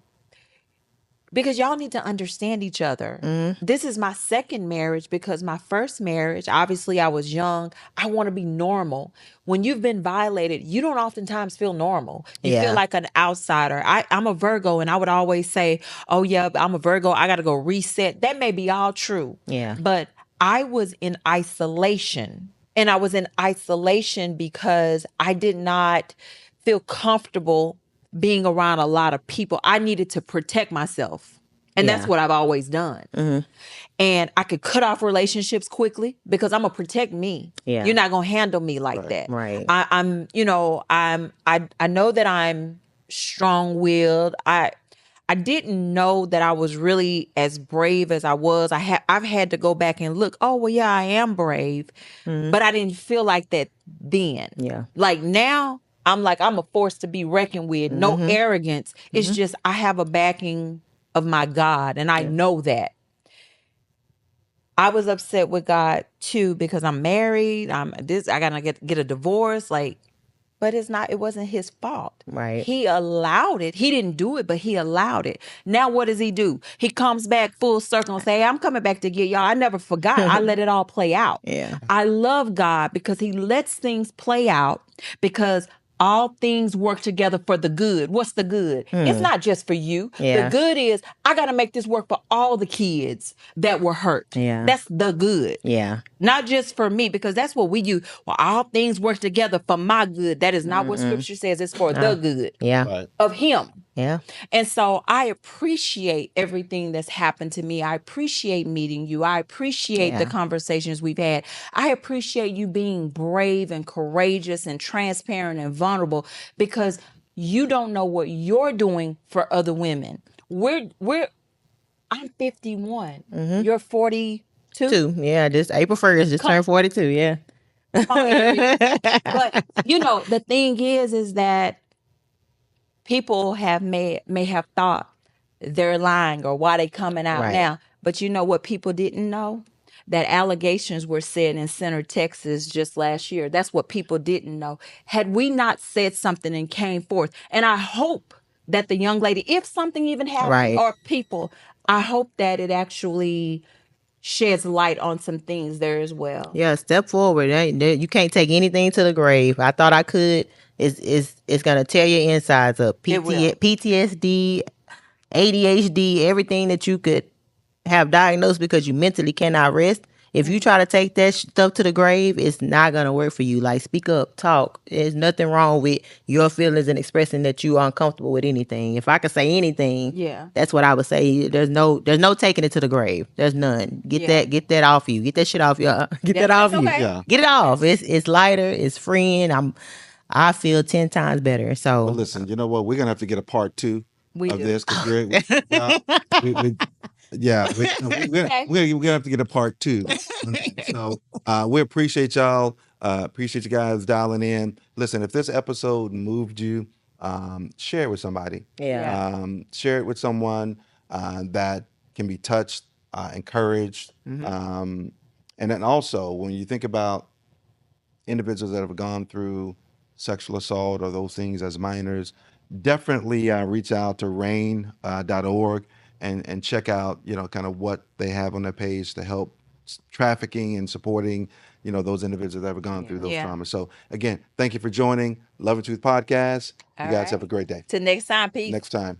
because y'all need to understand each other. This is my second marriage because my first marriage, obviously I was young. I want to be normal. When you've been violated, you don't oftentimes feel normal. You Yeah. feel like an outsider. I'm a Virgo and I would always say, oh yeah, I'm a Virgo. I got to go reset. That may be all true. Yeah. But I was in isolation. And I was in isolation because I did not feel comfortable being around a lot of people. I needed to protect myself. And that's Yeah. what I've always done. And I could cut off relationships quickly because I'm gonna protect me. Yeah. You're not gonna handle me like Right. that. Right. I know that I'm strong willed. I didn't know that I was really as brave as I was. I've had to go back and look. Oh well, yeah, I am brave, but I didn't feel like that then. Yeah. Like now, I'm like I'm a force to be reckoned with. No arrogance. It's just I have a backing of my God, and I know that. I was upset with God too because I'm married. I gotta get a divorce. Like, but it wasn't his fault. Right. He allowed it. He didn't do it, but he allowed it. Now what does he do? He comes back full circle and say, hey, I'm coming back to get y'all. I never forgot. I let it all play out. Yeah. I love God because he lets things play out because all things work together for the good. What's the good? It's not just for you. The Yeah. good is I got to make this work for all the kids that were hurt. Yeah. That's the good. Yeah. Not just for me, because that's what we use. Well, all things work together for my good. That is not what scripture says. It's for the good Yeah. Right. of him. Yeah. And so I appreciate everything that's happened to me. I appreciate meeting you. I appreciate the Yeah. conversations we've had. I appreciate you being brave and courageous and transparent and vulnerable because you don't know what you're doing for other women. I'm 51. You're 42. Yeah. This April 1st just turned 42. Yeah. But the thing is that people may have thought they're lying or why they coming out Right. now. But you know what people didn't know? That allegations were said in Center, Texas just last year. That's what people didn't know. Had we not said something and came forth, and I hope that the young lady, if something even happened, Right. or people, I hope that it actually sheds light on some things there as well. Yeah, step forward. You can't take anything to the grave. I thought I could. It's gonna tear your insides up. It will. PTSD, ADHD, everything that you could have diagnosed because you mentally cannot rest. If you try to take that stuff to the grave, it's not gonna work for you. Like, speak up, talk. There's nothing wrong with your feelings and expressing that you are uncomfortable with anything. If I could say anything, Yeah. that's what I would say. There's no taking it to the grave. There's none. Yeah. Get that off you. Get that shit off you. Get Yeah, that off that's you. okay. Yeah. Get it off. It's lighter. It's freeing. I feel 10 times better. Well, So listen, you know what? We're gonna have to get a part two We of do. this because yeah, Okay. we're gonna have to get a part two. So we appreciate y'all. Appreciate you guys dialing in. Listen, if this episode moved you, share it with somebody. yeah. Share it with someone that can be touched, encouraged, and then also when you think about individuals that have gone through sexual assault or those things as minors, definitely reach out to rain.org and check out, kind of what they have on their page to help trafficking and supporting, those individuals that have gone through those Yeah. traumas. So again, thank you for joining Love and Truth Podcast. You All guys have right. a great day. Till next time, peace. Next time.